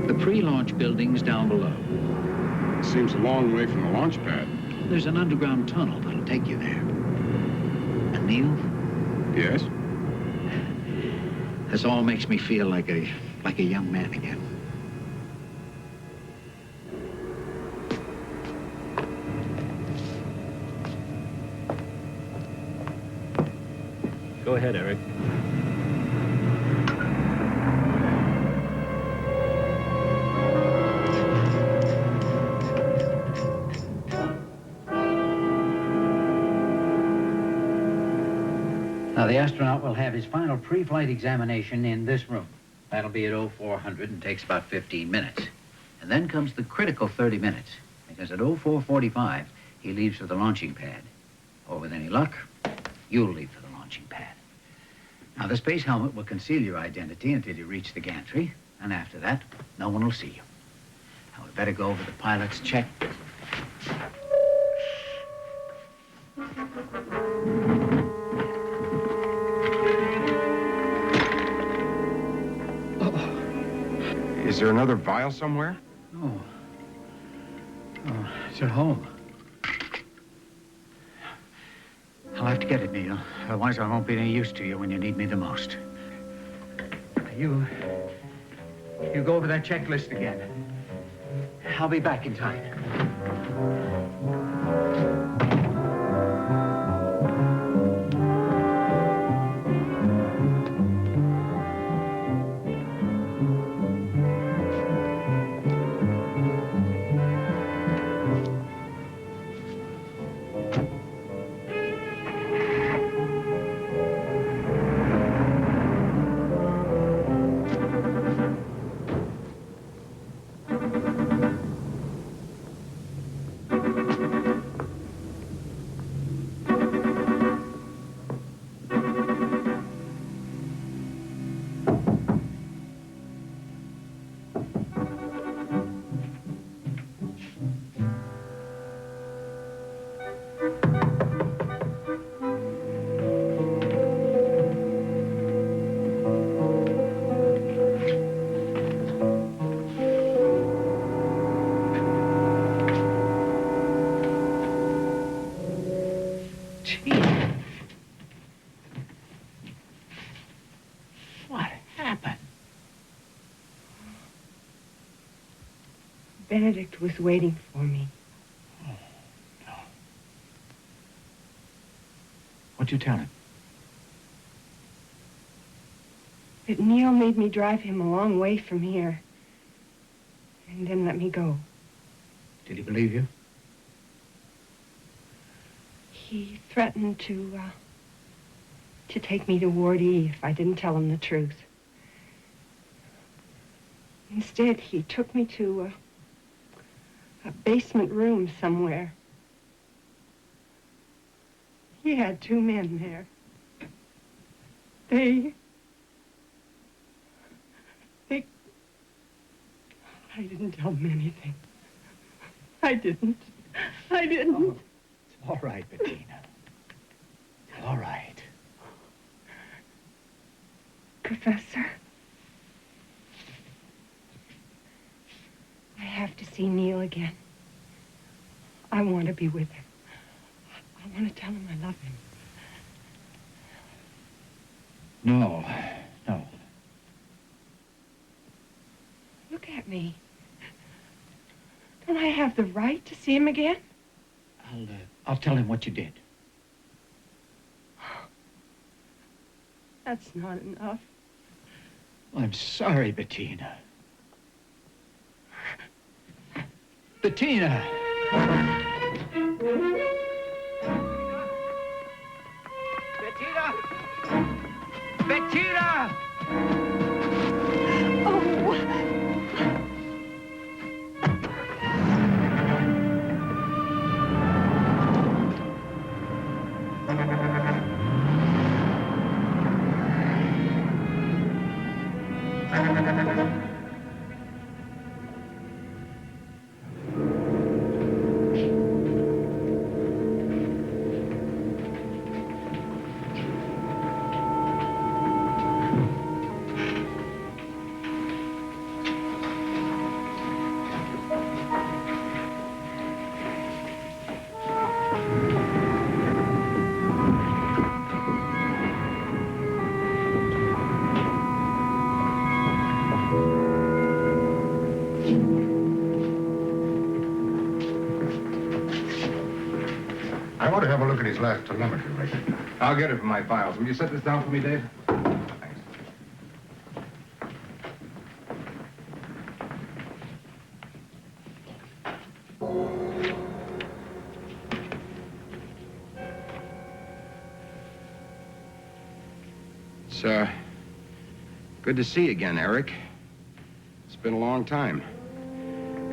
The pre-launch building's down below. It seems a long way from the launch pad. There's an underground tunnel that'll take you there. And Neil? Yes? This all makes me feel like a young man again. Go ahead, Eric. Now, the astronaut will have his final pre-flight examination in this room. That'll be at 0400 and takes about 15 minutes. And then comes the critical 30 minutes, because at 0445, he leaves for the launching pad. Or with any luck, you'll leave for the launching pad. Now, the space helmet will conceal your identity until you reach the gantry, and after that, no one will see you. Now, we better go over the pilot's check. Is there another vial somewhere? Oh, it's at home. I'll have to get it, Neil. Otherwise, I won't be any use to you when you need me the most. You go over that checklist again. I'll be back in time. Benedict was waiting for me. Oh, no. What'd you tell him? That Neil made me drive him a long way from here. And then let me go. Did he believe you? He threatened to take me to Ward E if I didn't tell him the truth. Instead, he took me to a basement room somewhere. He had 2 men there. I didn't tell them anything. I didn't. Oh, it's all right, Bettina. It's all right. Professor, I have to see Neil again. I want to be with him. I want to tell him I love him. No. Look at me. Don't I have the right to see him again? I'll tell him what you did. That's not enough. I'm sorry, Bettina. Bettina! Bettina! Bettina! I want to have a look at his last telemetry record. I'll get it from my files. Will you set this down for me, Dave? Thanks. It's, good to see you again, Eric. It's been a long time.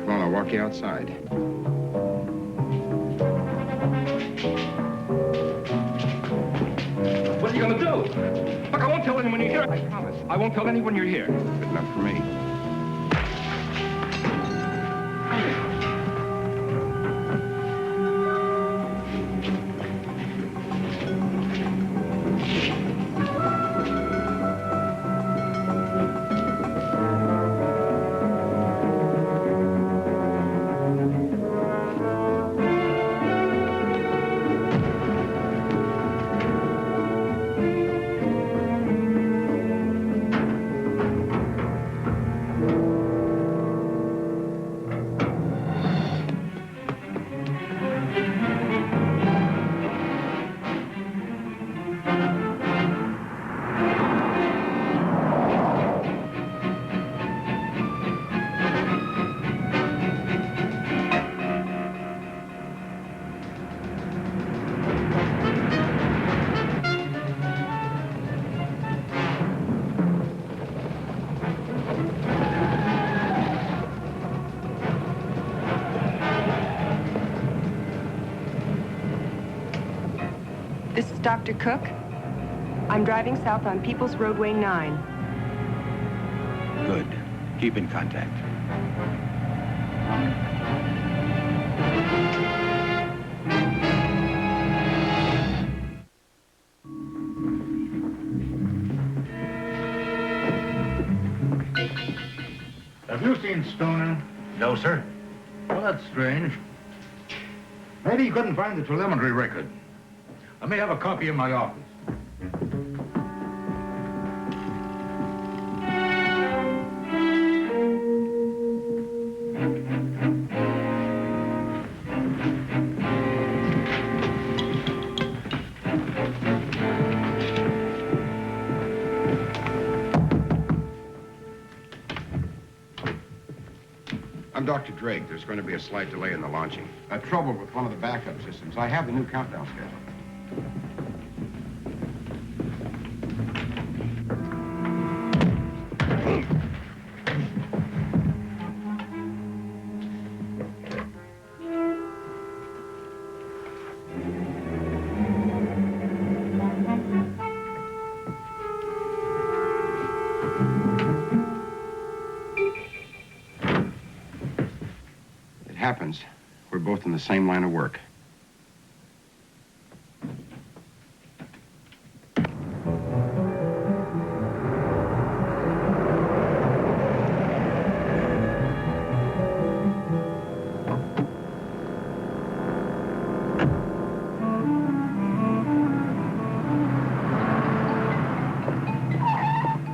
Come on, I'll walk you outside. What are you gonna do? Look, I won't tell anyone you're here. I promise. I won't tell anyone you're here. Good enough for me. This is Dr. Cook. I'm driving south on People's Roadway 9. Good. Keep in contact. Have you seen Stoner? No, sir. Well, that's strange. Maybe he couldn't find the telemetry record. I may have a copy in my office. I'm Dr. Drake. There's going to be a slight delay in the launching. Trouble with one of the backup systems. I have the new countdown schedule. Happens, we're both in the same line of work.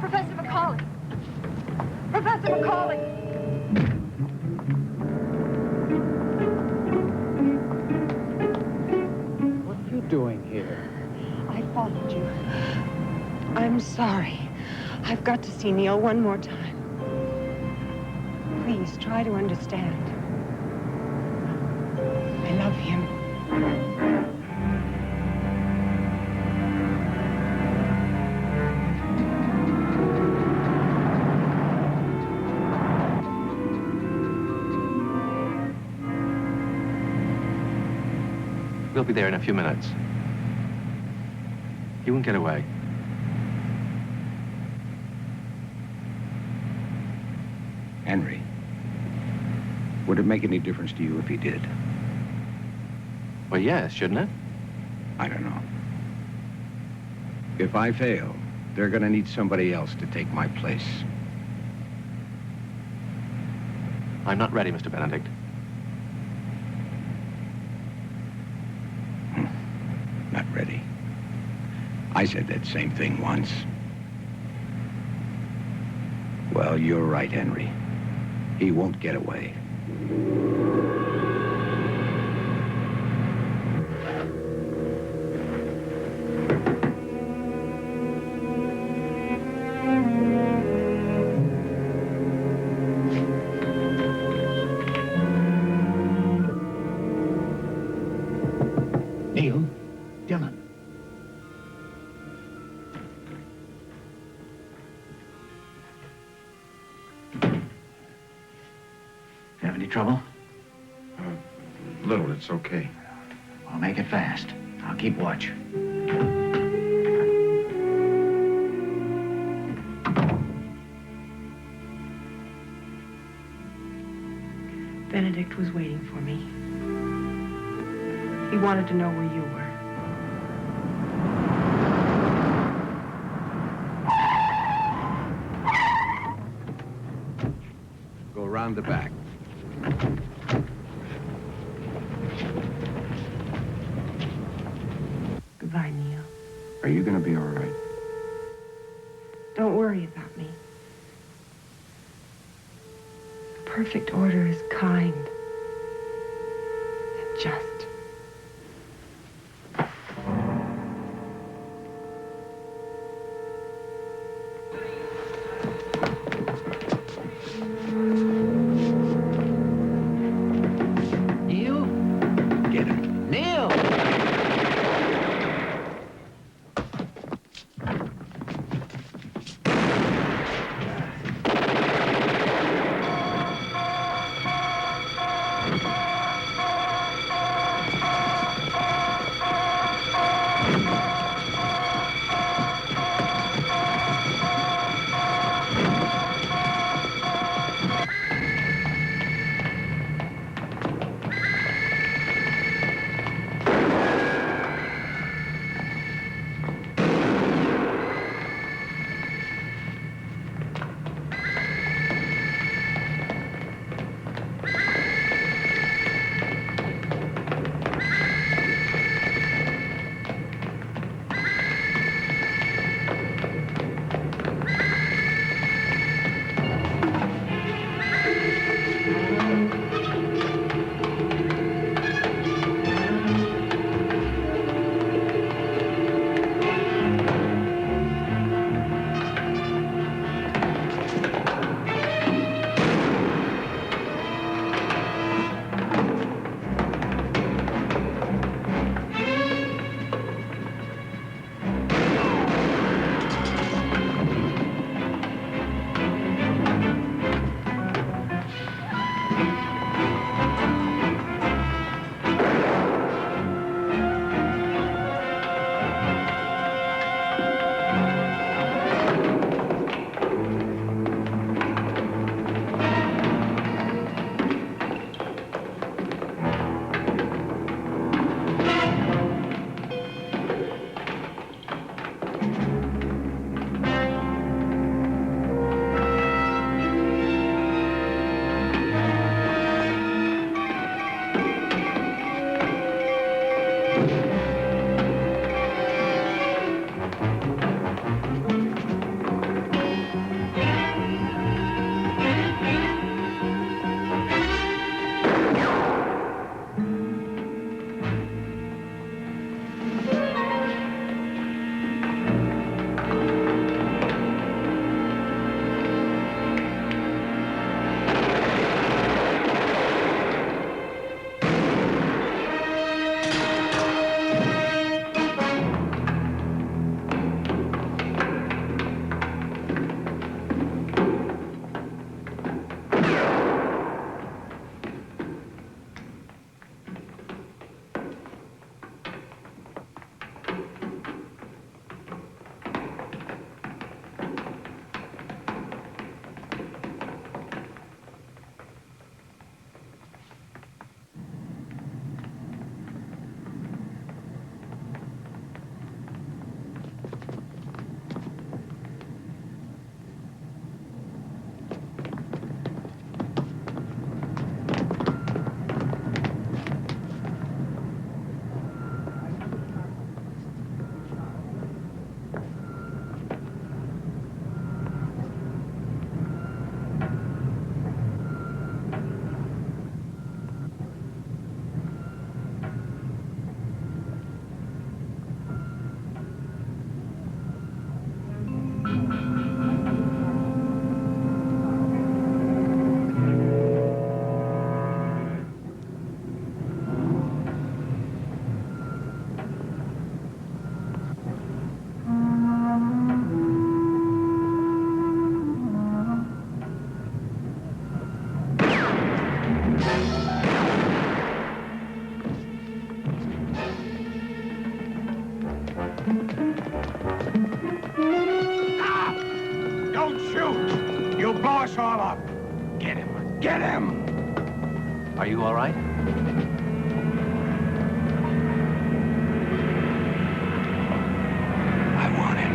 Professor McCauley! Professor McCauley! Doing here? I followed you. I'm sorry. I've got to see Neil one more time. Please, try to understand. I love him. We'll be there in a few minutes. You won't get away. Henry, would it make any difference to you if he did? Well, yes, shouldn't it? I don't know. If I fail, they're gonna need somebody else to take my place. I'm not ready, Mr. Benedict. Not ready. I said that same thing once. Well, you're right, Henry. He won't get away. Neil, Dylan. Have any trouble? Little, it's okay. I'll make it fast. I'll keep watch. Benedict was waiting for me. He wanted to know where you were. Go around the back. Goodbye, Neil. Are you going to be all right? Don't worry about me. The perfect order is kind and just. Neil? Get him. Neil! us all up. Get him! Get him! Are you all right? I want him.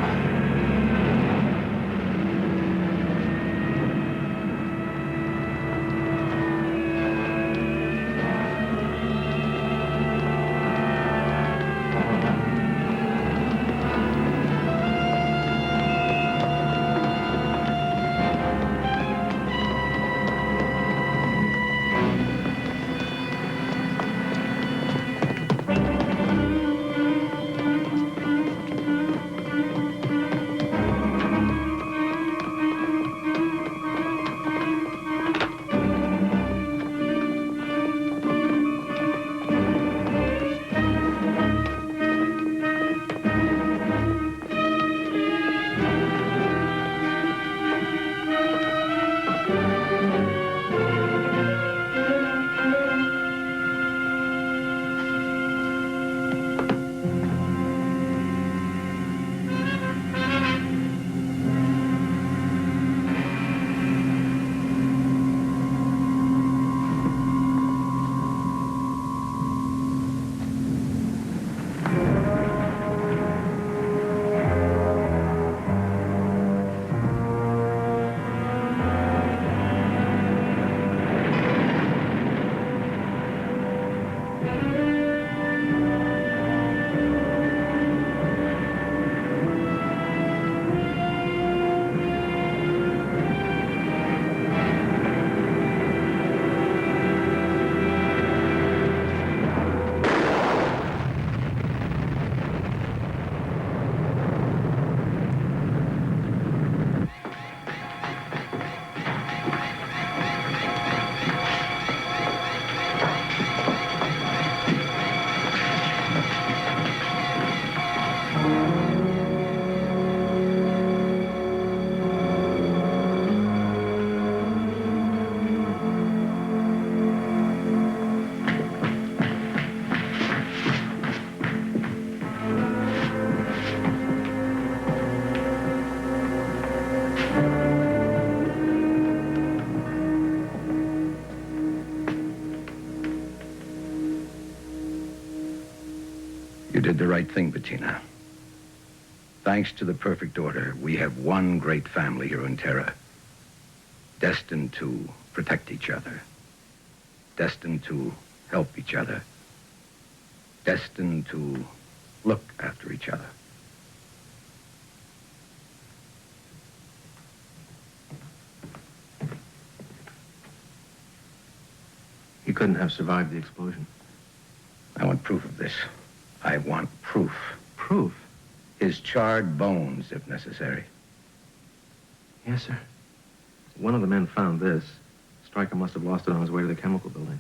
You did the right thing, Bettina. Thanks to the perfect order, we have one great family here in Terra, destined to protect each other, destined to help each other, destined to look after each other. He couldn't have survived the explosion. I want proof of this. I want proof. Proof? His charred bones, if necessary. Yes, sir. One of the men found this. Stryker must have lost it on his way to the chemical building.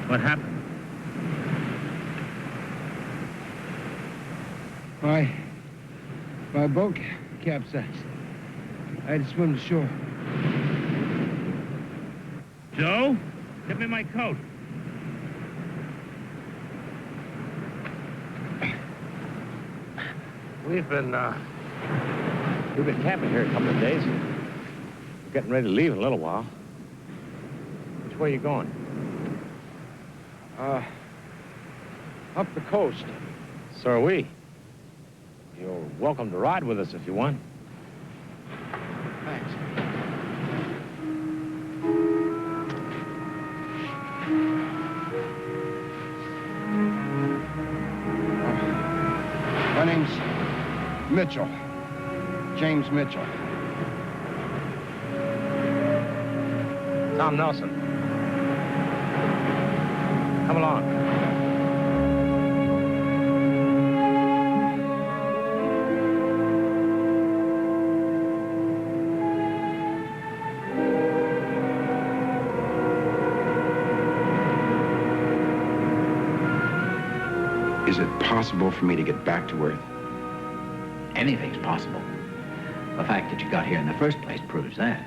What happened? My boat capsized. I had to swim to shore. Joe, get me my coat. We've been camping here a couple of days. We're getting ready to leave in a little while. Which way are you going? Up the coast. So are we. You're welcome to ride with us if you want. Thanks. My name's Mitchell. James Mitchell. Tom Nelson. Come along. Is it possible for me to get back to Earth? Anything's possible. The fact that you got here in the first place proves that.